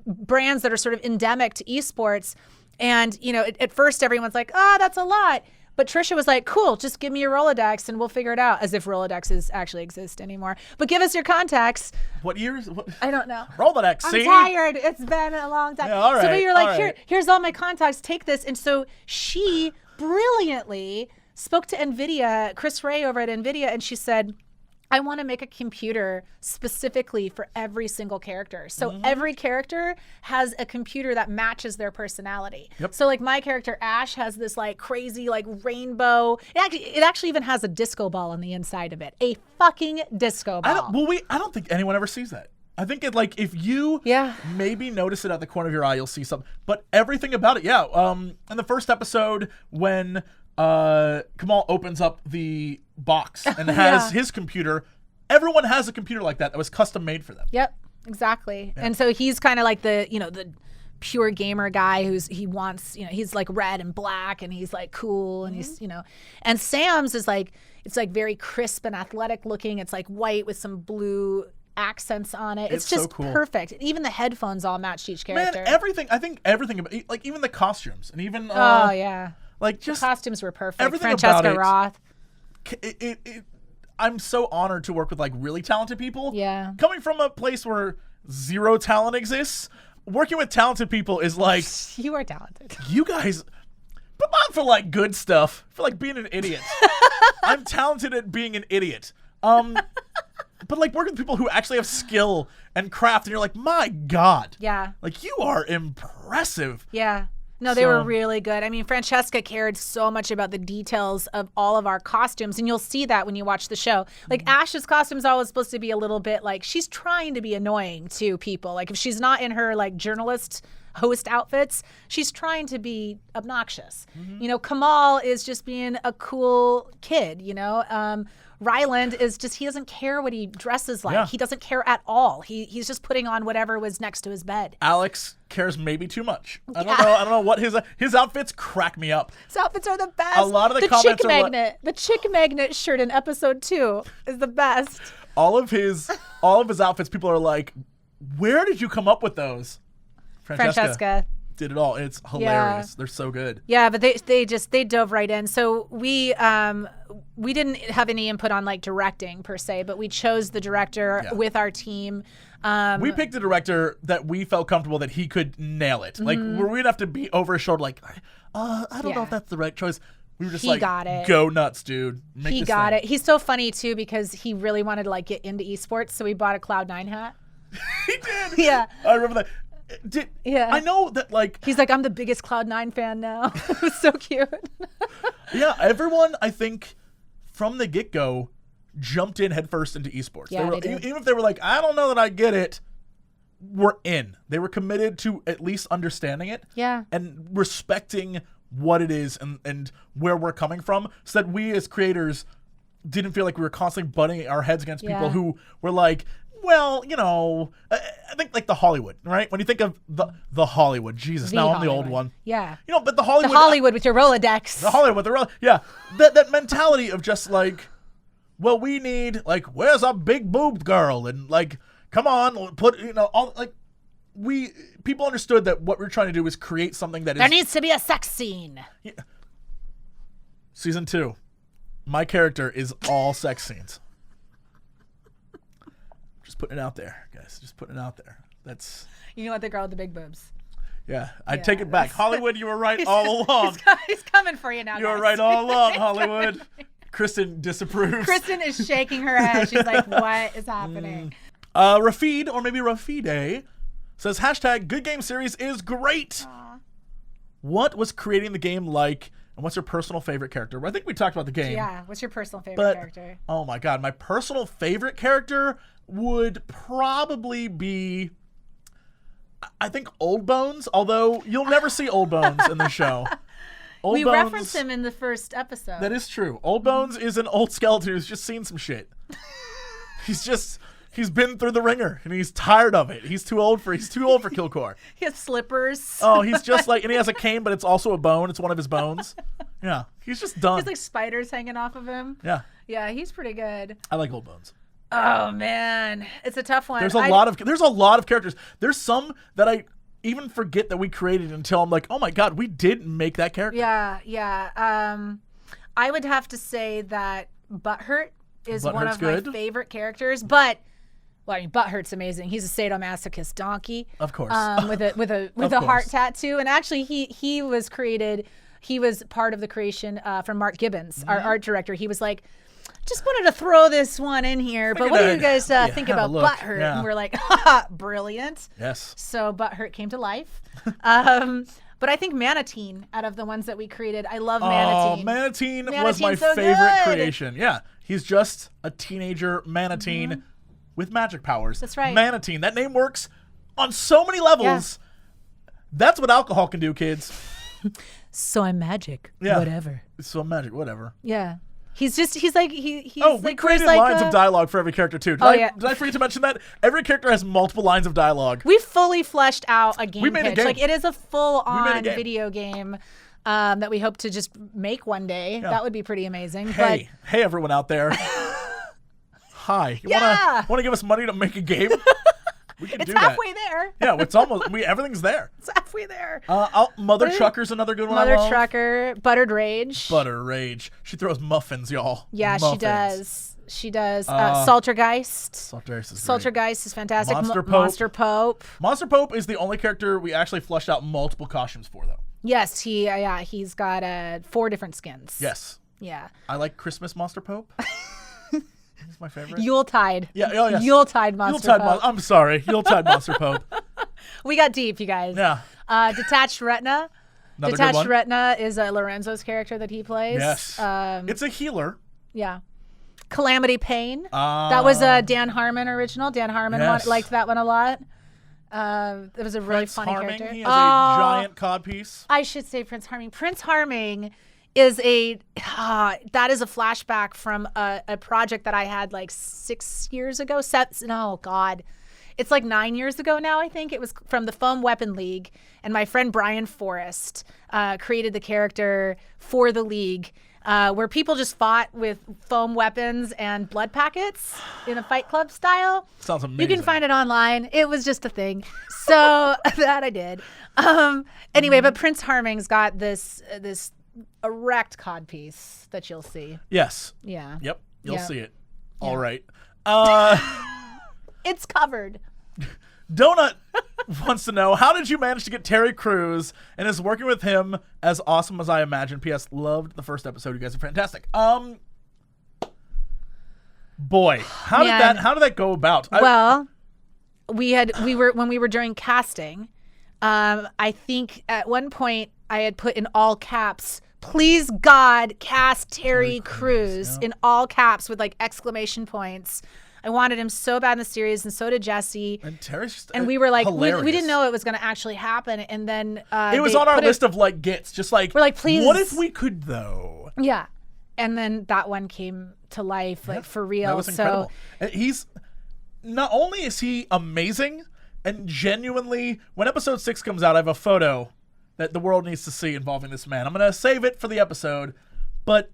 brands that are sort of endemic to esports. And, at first everyone's like, that's a lot. But Trisha was like, cool, just give me your Rolodex and we'll figure it out. As if Rolodexes actually exist anymore. But give us your contacts. What years? I don't know. Rolodex, I'm tired. It's been a long time. Yeah, all right, so you're like, here's all my contacts. Take this. And so she brilliantly spoke to NVIDIA, Chris Ray over at NVIDIA, and she said, I want to make a computer specifically for every single character. So every character has a computer that matches their personality. Yep. So my character Ash has this crazy rainbow. It actually even has a disco ball on the inside of it. A fucking disco ball. I don't think anyone ever sees that. I think it like if you Yeah. maybe notice it at the corner of your eye, you'll see something. But everything about it, yeah. In the first episode, when Kamal opens up the box and has his computer, everyone has a computer like that was custom made for them. Yep, exactly. And so he's kind of like the pure gamer guy he wants, he's like red and black and he's like cool and he's, and Sam's is like, it's like very crisp and athletic looking. It's like white with some blue accents on it. It's just so cool. Perfect. Even the headphones all match each character. Man, I think everything about, like even the costumes and even like just the costumes were perfect. Everything Francesca about Roth. I'm so honored to work with like really talented people. Yeah. Coming from a place where zero talent exists, working with talented people is like you are talented. You guys, but not for like good stuff, for like being an idiot. I'm talented at being an idiot. But like working with people who actually have skill and craft, and you're like, my God. Yeah. Like you are impressive. Yeah. No, they were really good. I mean, Francesca cared so much about the details of all of our costumes, and you'll see that when you watch the show. Like Ash's costume is always supposed to be a little bit like she's trying to be annoying to people. Like if she's not in her like journalist host outfits, she's trying to be obnoxious. Kamal is just being a cool kid, Ryland is just, he doesn't care what he dresses like. Yeah. He doesn't care at all. He's just putting on whatever was next to his bed. Alex cares maybe too much. I don't know what his outfits crack me up. His outfits are the best. A lot of the comments chick magnet. The chick magnet shirt in episode 2 is the best. All of his outfits, people are like, where did you come up with those? Francesca did it all. It's hilarious. Yeah. They're so good. Yeah, but they dove right in. So we didn't have any input on like directing per se, but we chose the director with our team. We picked a director that we felt comfortable that he could nail it. Like we'd have to be over his shoulder like, I don't know if that's the right choice. We were just got it. Go nuts, dude. He got it. He's so funny too because he really wanted to like get into esports, so we bought a Cloud9 hat. He did. Yeah. I remember that. I know that like he's like, I'm the biggest Cloud9 fan now. It was so cute. Yeah, everyone I think from the get-go jumped in headfirst into esports. Yeah, they did. Even if they were like, I don't know that I get it, we're in. They were committed to at least understanding it. Yeah. And respecting what it is and where we're coming from, so that we as creators didn't feel like we were constantly butting our heads against people who were like, well, I think like the Hollywood, right? When you think of the Hollywood, Jesus, now I'm the old one. Yeah. But the Hollywood. The Hollywood with your Rolodex. The Hollywood, that mentality of just like, well, we need like, where's a big boobed girl? And like, come on, put, all like, people understood that what we're trying to do is create something that there needs to be a sex scene. Yeah. Season 2, my character is all sex scenes. Just putting it out there, guys. Just putting it out there. That's. You know what, the girl with the big boobs. Yeah, I take it back. Hollywood, you were right all along. He's coming for you now. You were right all along, Hollywood. Kristen disapproves. Kristen is shaking her head. She's like, what is happening? Rafid, or maybe Rafide, says, # good game series is great. Aww. What was creating the game like, and what's your personal favorite character? I think we talked about the game. Yeah, what's your personal favorite character? Oh my God, my personal favorite character would probably be, I think, Old Bones, although you'll never see Old Bones in the show. We referenced him in the first episode. That is true. Old Bones is an old skeleton who's just seen some shit. He's been through the ringer and he's tired of it. He's too old for Killcore. He has slippers. Oh, he's just like, and he has a cane, but it's also a bone. It's one of his bones. Yeah, he's just done. He's like spiders hanging off of him. Yeah. Yeah, he's pretty good. I like Old Bones. Oh man, it's a tough one. There's a lot of characters. There's some that I even forget that we created until I'm like, oh my God, we did make that character. Yeah. I would have to say that Butthurt is one of my favorite characters, but. Well, I mean, Butthurt's amazing. He's a sadomasochist donkey, of course, with a heart tattoo. And actually, he was created. He was part of the creation from Mark Gibbons, our art director. He was like, just wanted to throw this one in here, but what do you guys think about Butthurt? Yeah. And we're like, brilliant. Yes. So Butthurt came to life. But I think Manatine, out of the ones that we created, I love Manatine. Oh, Manatine was my favorite creation. Yeah, he's just a teenager Manatine. with magic powers. That's right. Manatine. That name works on so many levels. Yeah. That's what alcohol can do, kids. So I'm magic. Yeah. Whatever. So magic. Whatever. Yeah. He's like he's we like, created like lines of dialogue for every character too. Did I forget to mention that? Every character has multiple lines of dialogue. We fully fleshed out a game pitch. A game. Like it is a full-on video game that we hope to just make one day. Yeah. That would be pretty amazing. Hey everyone out there. Hi. You wanna give us money to make a game? We can do that. It's halfway there. Yeah, it's almost. Everything's there. It's halfway there. Mother Trucker's another good one. Mother Trucker, Buttered Rage. Butter Rage. She throws muffins, y'all. Yeah, muffins. she does. Saltergeist. Saltergeist is fantastic. Monster Pope. Monster Pope is the only character we actually fleshed out multiple costumes for, though. Yes, he's got 4 different skins. Yes. Yeah. I like Christmas Monster Pope. He's my favorite. Yuletide. Yeah. Oh, yes. Yuletide Monster Pope. I'm sorry. Yuletide Monster Pope. We got deep, you guys. Yeah. Detached Retina. Another Detached good one. Retina is Lorenzo's character that he plays. Yes. It's a healer. Yeah. Calamity Pain. That was a Dan Harmon original. Dan Harmon liked that one a lot. It was a really funny character. He has a giant codpiece. I should say Prince Harming. Prince Harming is that is a flashback from a project that I had like 6 years ago. It's like 9 years ago now, I think. It was from the Foam Weapon League, and my friend Brian Forrest created the character for the league, where people just fought with foam weapons and blood packets in a Fight Club style. Sounds amazing. You can find it online. It was just a thing. So that I did. Anyway, but Prince Harming's got this erect codpiece that you'll see. Yes. Yeah. Yep. You'll see it. Yeah. All right. It's covered. Donut wants to know, how did you manage to get Terry Crews, and is working with him as awesome as I imagined? P.S. Loved the first episode. You guys are fantastic. Boy, how did that go about? Well, when we were during casting, I think at one point I had put in all caps, "Please God, cast Terry Crews," in all caps with like exclamation points. I wanted him so bad in the series, and so did Jesse. And Terry's just we were like, we didn't know it was going to actually happen. And then it was on our list of like gets, just like, we're like, please. What if we could though? Yeah. And then that one came to life, like for real. That was incredible. He's not only is he amazing, and genuinely, when episode 6 comes out, I have a photo that the world needs to see involving this man. I'm gonna save it for the episode, but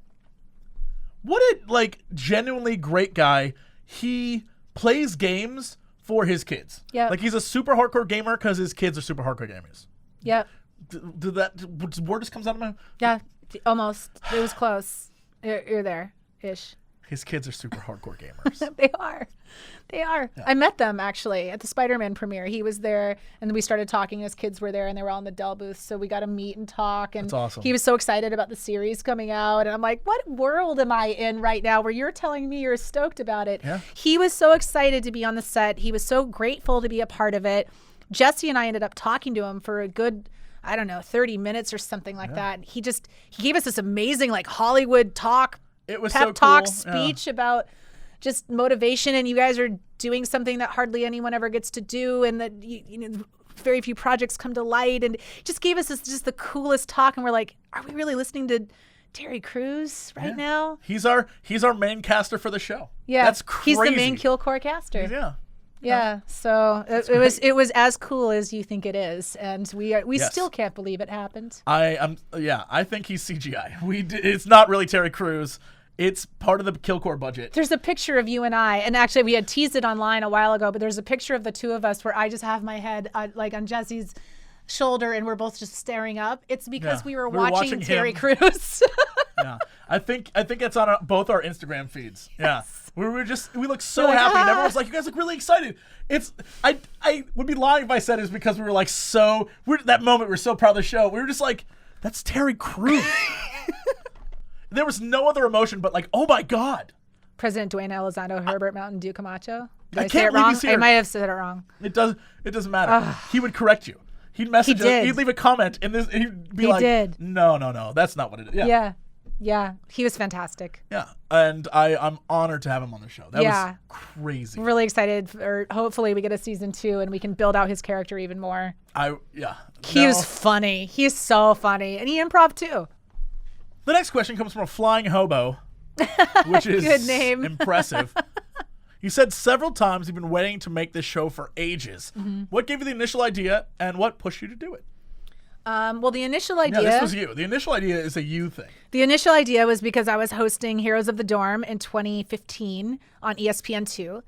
what a like genuinely great guy. He plays games for his kids. Yeah. Like he's a super hardcore gamer because his kids are super hardcore gamers. Yep. Did that word just comes out of my mouth? Yeah, almost. It was close. You're there-ish. His kids are super hardcore gamers. They are. Yeah. I met them actually at the Spider-Man premiere. He was there, and we started talking. His kids were there, and they were all in the Dell booth. So we got to meet and talk. And that's awesome. He was so excited about the series coming out, and I'm like, "What world am I in right now? Where you're telling me you're stoked about it?" Yeah. He was so excited to be on the set. He was so grateful to be a part of it. Jesse and I ended up talking to him for a good, 30 minutes or something like that. He gave us this amazing like Hollywood talk. It was pep so talk cool. speech about just motivation, and you guys are doing something that hardly anyone ever gets to do, and that very few projects come to light, and just gave us just the coolest talk. And we're like, are we really listening to Terry Crews right now? He's our main caster for the show. Yeah, that's crazy. He's the main kill core caster. Yeah. So it was as cool as you think it is, and we still can't believe it happened. I think he's CGI. It's not really Terry Crews. It's part of the kill core budget. There's a picture of you and I, and actually we had teased it online a while ago, but there's a picture of the two of us where I just have my head like on Jesse's shoulder, and we're both just staring up. It's because we were watching Terry Crews. Yeah, I think it's on both our Instagram feeds. Yeah, we look so happy, and everyone was like, "You guys look really excited." I would be lying if I said it was because we were like that moment we were so proud of the show. We were just like, "That's Terry Crews." There was no other emotion but like, oh my God. President Dwayne Elizondo Herbert Mountain Dew Camacho. Did I say it wrong? I might have said it wrong. It doesn't matter. He would correct you. He'd message us. He'd leave a comment, and he'd be like, no, that's not what it is. Yeah. Yeah, he was fantastic. Yeah, and I'm honored to have him on the show. That was crazy. Really excited for hopefully we get a season 2 and we can build out his character even more. He was funny. He's so funny, and he improv too. The next question comes from a flying hobo, which is good name. Impressive. You said several times you've been waiting to make this show for ages. What gave you the initial idea, and what pushed you to do it? Well, the initial idea... Yeah, this was you. The initial idea is a you thing. The initial idea was because I was hosting Heroes of the Dorm in 2015 on ESPN2.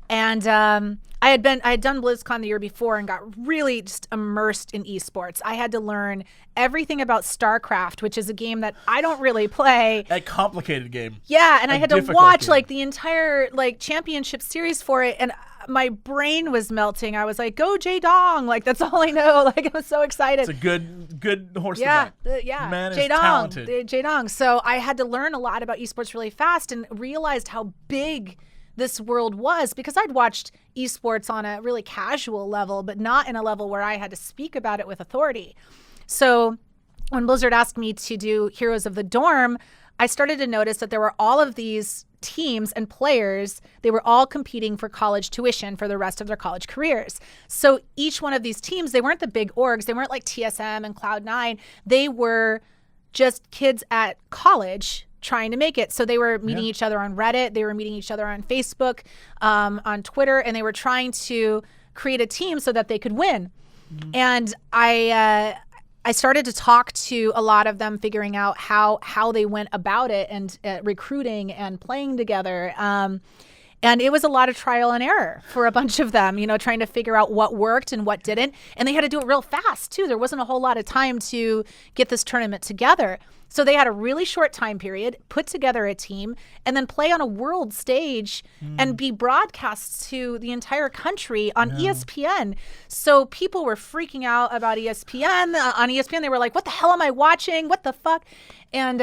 And I had done BlizzCon the year before and got really just immersed in esports. I had to learn everything about StarCraft, which is a game that I don't really play. A complicated game. Yeah, and I had to watch like the entire like championship series for it, and my brain was melting. I was like, "Go Jaedong!" Like that's all I know. Like I was so excited. It's a good horse to back. Yeah, Man is talented. Jaedong. So I had to learn a lot about esports really fast and realized how big this world was, because I'd watched esports on a really casual level, but not in a level where I had to speak about it with authority. So when Blizzard asked me to do Heroes of the Dorm, I started to notice that there were all of these teams and players. They were all competing for college tuition for the rest of their college careers. So each one of these teams, they weren't the big orgs. They weren't like TSM and Cloud9. They were just kids at college trying to make it. So they were meeting each other on Reddit. They were meeting each other on Facebook, on Twitter, and they were trying to create a team so that they could win. And I started to talk to a lot of them, figuring out how they went about it, and recruiting and playing together. And it was a lot of trial and error for a bunch of them, trying to figure out what worked and what didn't. And they had to do it real fast, too. There wasn't a whole lot of time to get this tournament together. So they had a really short time period, put together a team, and then play on a world stage and be broadcast to the entire country on ESPN. So people were freaking out about ESPN. On ESPN, they were like, what the hell am I watching? What the fuck? And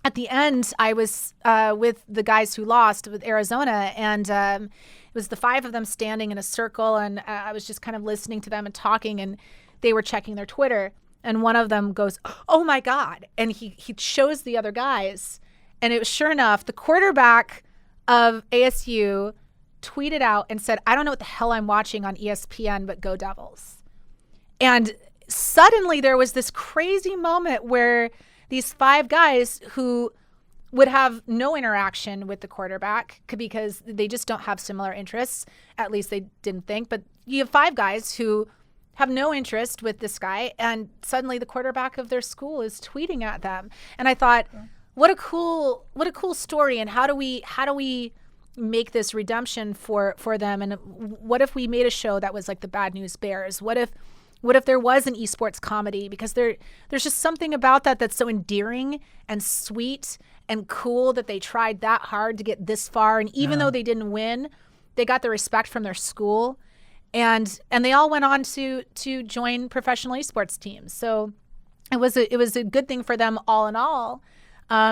at the end, I was with the guys who lost with Arizona, and it was the 5 of them standing in a circle, and I was just kind of listening to them and talking, and they were checking their Twitter. And one of them goes, "Oh my God." And he shows the other guys. And it was sure enough, the quarterback of ASU tweeted out and said, "I don't know what the hell I'm watching on ESPN, but go Devils." And suddenly there was this crazy moment where these 5 guys who would have no interaction with the quarterback because they just don't have similar interests. At least they didn't think. But you have 5 guys who have no interest with this guy, and suddenly the quarterback of their school is tweeting at them. And I thought, what a cool story, and how do we make this redemption for them? And what if we made a show that was like the Bad News Bears? What if there was an esports comedy? Because there's just something about that that's so endearing and sweet and cool, that they tried that hard to get this far, and even though they didn't win, they got the respect from their school. And they all went on to join professional esports teams. So it was a good thing for them all in all.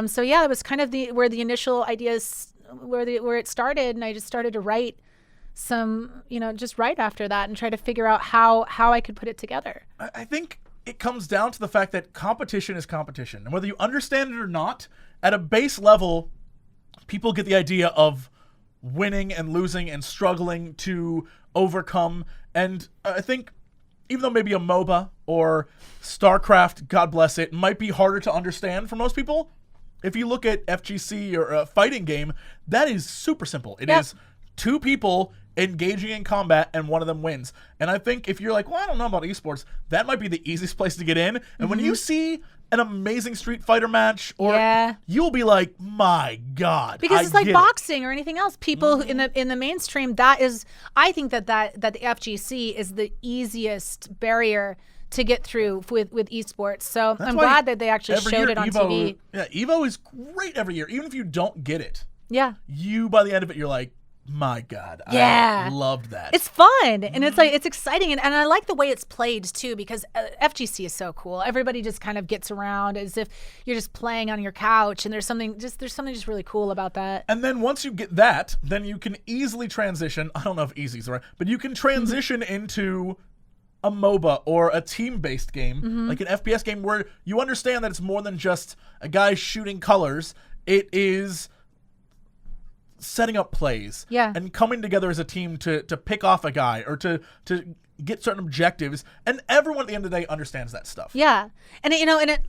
So yeah, it was kind of where the initial ideas where it started, and I just started to write some, just right after that, and try to figure out how I could put it together. I think it comes down to the fact that competition is competition, and whether you understand it or not, at a base level, people get the idea of winning and losing and struggling to overcome. And I think even though maybe a MOBA or StarCraft, God bless it, might be harder to understand for most people, if you look at FGC or a fighting game, that is super simple. It is 2 people engaging in combat and one of them wins. And I think if you're like, well, I don't know about esports, that might be the easiest place to get in. And when you see an amazing Street Fighter match, or you'll be like, my God, because it's like boxing or anything else. People in the mainstream, I think that the FGC is the easiest barrier to get through with esports. So I'm glad that they actually showed it on TV. Yeah, Evo is great every year, even if you don't get it. Yeah, you by the end of it, you're like, my God, I loved that. It's fun, and it's like, it's exciting, and I like the way it's played too, because FGC is so cool. Everybody just kind of gets around as if you're just playing on your couch, and there's something just really cool about that. And then once you get that, then you can easily transition. I don't know if easy is right, but you can transition into a MOBA or a team-based game, like an FPS game, where you understand that it's more than just a guy shooting colors. It is setting up plays and coming together as a team to pick off a guy or to get certain objectives, and everyone at the end of the day understands that stuff. Yeah. And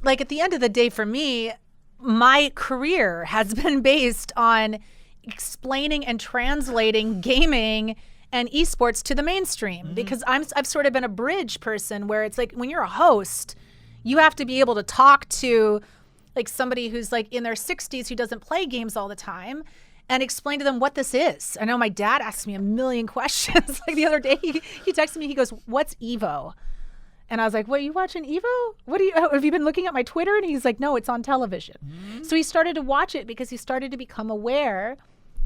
like at the end of the day, for me, my career has been based on explaining and translating gaming and esports to the mainstream, because I've sort of been a bridge person, where it's like when you're a host, you have to be able to talk to like somebody who's like in their 60s who doesn't play games all the time and explain to them what this is. I know my dad asked me a million questions. Like the other day, he texted me, he goes, "What's Evo?" And I was like, "What, are you watching Evo? Have you been looking at my Twitter?" And he's like, "No, it's on television." So he started to watch it because he started to become aware,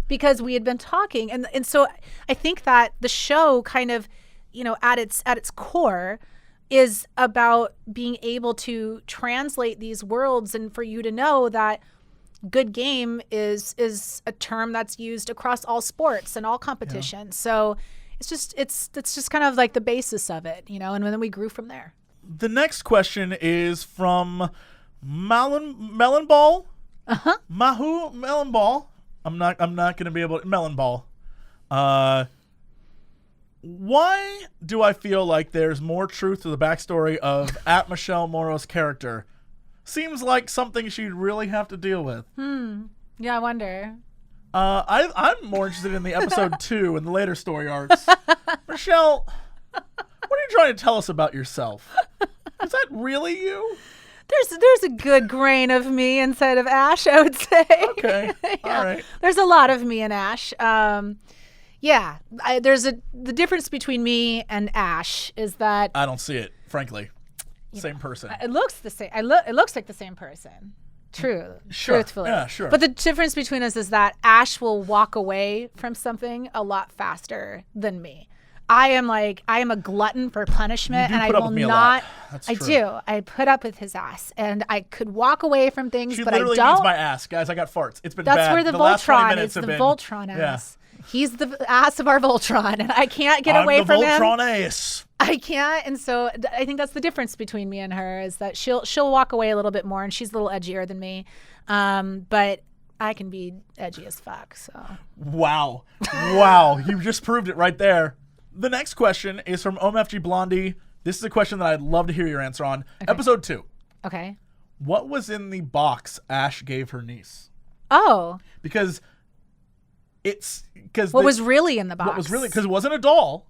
because we had been talking. And so I think that the show kind of, at its core is about being able to translate these worlds, and for you to know that good game is a term that's used across all sports and all competitions. So it's just kind of like the basis of it, and then we grew from there. The next question is from Melonball. Mahu Melonball. I'm not going to be able to Melonball. Why do I feel like there's more truth to the backstory of at Michele Morrow's character? Seems like something she'd really have to deal with. Yeah, I wonder. I'm more interested in the episode 2 and the later story arcs. Michele, what are you trying to tell us about yourself? Is that really you? There's a good grain of me inside of Ash, I would say. Okay, all right. There's a lot of me in Ash. The difference between me and Ash is that I don't see it, frankly. Same person. It looks the same. It looks like the same person. Truthfully. Yeah, sure. But the difference between us is that Ash will walk away from something a lot faster than me. I am a glutton for punishment, and I will not. I do. I put up with his ass, and I could walk away from things, but I don't. She literally means my ass, guys. I got farts. It's been bad. That's where the Voltron is. The Voltron ass. He's the ass of our Voltron, and I can't get away from him. I'm the Voltron ace. I can't, and so I think that's the difference between me and her, is that she'll walk away a little bit more, and she's a little edgier than me, but I can be edgy as fuck. So. Wow, you just proved it right there. The next question is from OMFG Blondie. This is a question that I'd love to hear your answer on. Okay. Episode 2. Okay. What was in the box Ash gave her niece? Oh. Because what was really in the box? What was really, because it wasn't a doll.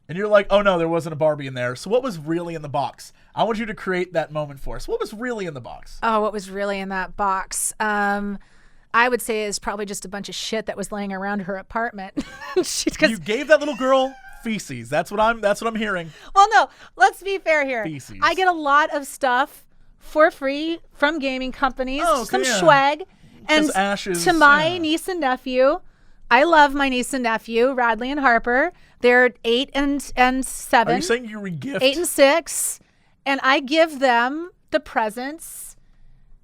And you're like, oh no, there wasn't a Barbie in there. So what was really in the box? I want you to create that moment for us. What was really in the box? Oh, what was really in that box? I would say is probably just a bunch of shit that was laying around her apartment. You gave that little girl feces. That's what I'm hearing. Well, no, let's be fair here. Feces. I get a lot of stuff for free from gaming companies, swag, and to my niece and nephew. I love my niece and nephew, Radley and Harper. They're 8 and 7. Are you saying you regift? 8 and 6, and I give them the presents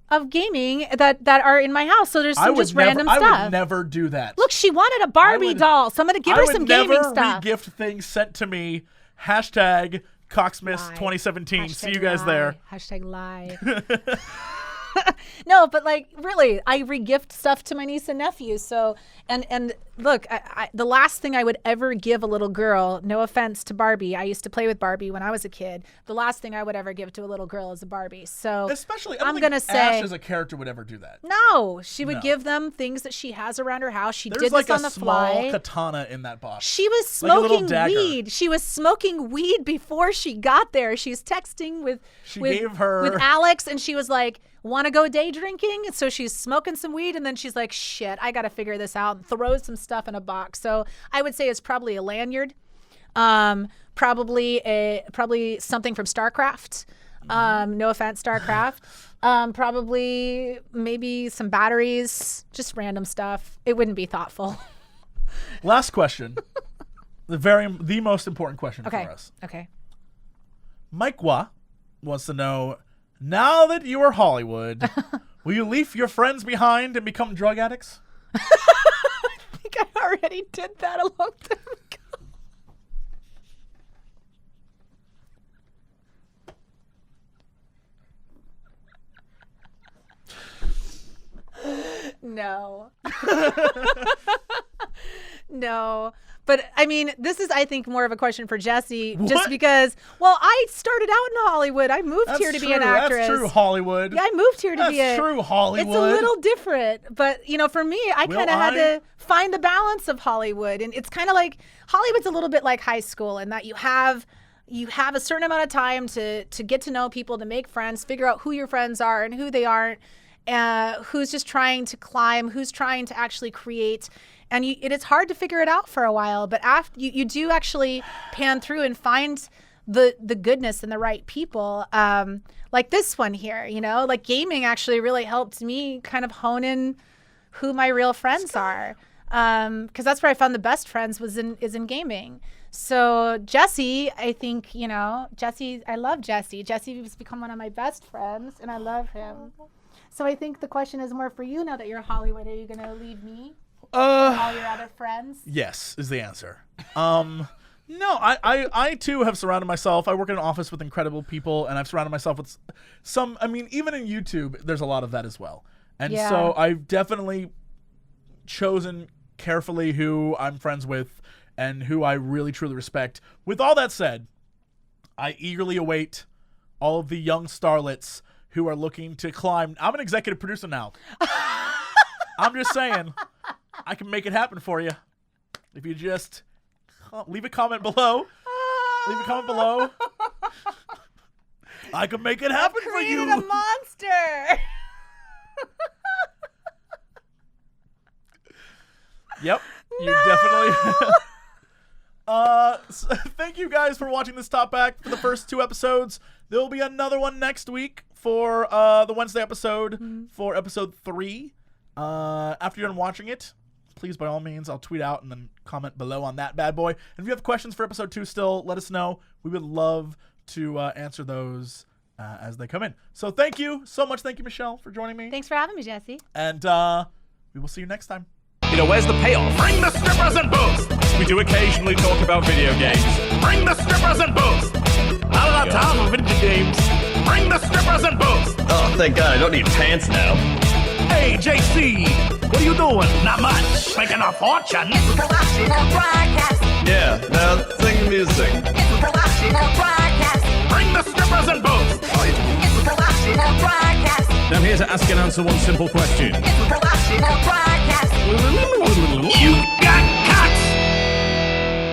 of gaming that are in my house. So there's some just random stuff. I would never do that. Look, she wanted a Barbie doll, so I'm going to give her some gaming stuff. I would never regift things sent to me. Hashtag Coxmas 2017. See you guys there. Hashtag lie. No, but like really, I regift stuff to my niece and nephew. So and look, the last thing I would ever give a little girl, no offense to Barbie, I used to play with Barbie when I was a kid. The last thing I would ever give to a little girl is a Barbie. So especially, I'm gonna say Ash as a character would ever do that. No, she would give them things that she has around her house. She did this on the fly. There's like a small katana in that box. She was smoking weed. She was smoking weed before she got there. She's texting with Alex, and she was like, want to go day drinking? So she's smoking some weed, and then she's like, shit, I got to figure this out, and throws some stuff in a box. So I would say it's probably a lanyard, probably something from StarCraft. No offense, StarCraft. Probably maybe some batteries, just random stuff. It wouldn't be thoughtful. Last question. the most important question for us. Okay. Mike Wa wants to know, now that you are Hollywood, will you leave your friends behind and become drug addicts? I think I already did that a long time ago. No. No. But I mean, this is, I think, more of a question for Jesse, just because, well, I started out in Hollywood. I moved here to be an actress. That's true, Hollywood. Yeah, I moved here to be That's true, Hollywood. It's a little different. But, you know, for me, I kind of had to find the balance of Hollywood. And it's kind of like, Hollywood's a little bit like high school in that you have a certain amount of time to get to know people, to make friends, figure out who your friends are and who they aren't, who's just trying to climb, who's trying to actually create. And it is hard to figure it out for a while, but after you do actually pan through and find the goodness and the right people, like this one here, you know, like gaming actually really helped me kind of hone in who my real friends are, because that's where I found the best friends is in gaming. So Jesse, I think, you know, I love Jesse. Jesse has become one of my best friends, and I love him. So I think the question is more for you now that you're Hollywood. Are you going to leave me? All your other friends? Yes, is the answer. No, I too have surrounded myself. I work in an office with incredible people, and I've surrounded myself with some, I mean, even in YouTube, there's a lot of that as well. And so I've definitely chosen carefully who I'm friends with and who I really truly respect. With all that said, I eagerly await all of the young starlets who are looking to climb. I'm an executive producer now. I'm just saying, I can make it happen for you. If you just leave a comment below. Leave a comment below. I can make it happen for you. I've created a monster. Yep. You definitely... So thank you guys for watching this Top Back for the first 2 episodes. There will be another one next week for the Wednesday episode for episode 3. After you're done watching it, please, by all means, I'll tweet out and then comment below on that bad boy. And if you have questions for episode 2 still, let us know. We would love to answer those as they come in. So thank you so much. Thank you, Michelle, for joining me. Thanks for having me, Jesse. And we will see you next time. You know, where's the payoff? Bring the strippers and booze! We do occasionally talk about video games. Bring the strippers and booze! I don't have time for video games. Bring the strippers and booze! Oh, thank God, I don't need pants now. Hey, JC, what are you doing? Not much. Making a fortune. It's a professional broadcast. Yeah, now sing music. It's a professional broadcast. Bring the strippers and booze! It's a professional broadcast. I'm here to ask and answer one simple question. It's a professional broadcast. You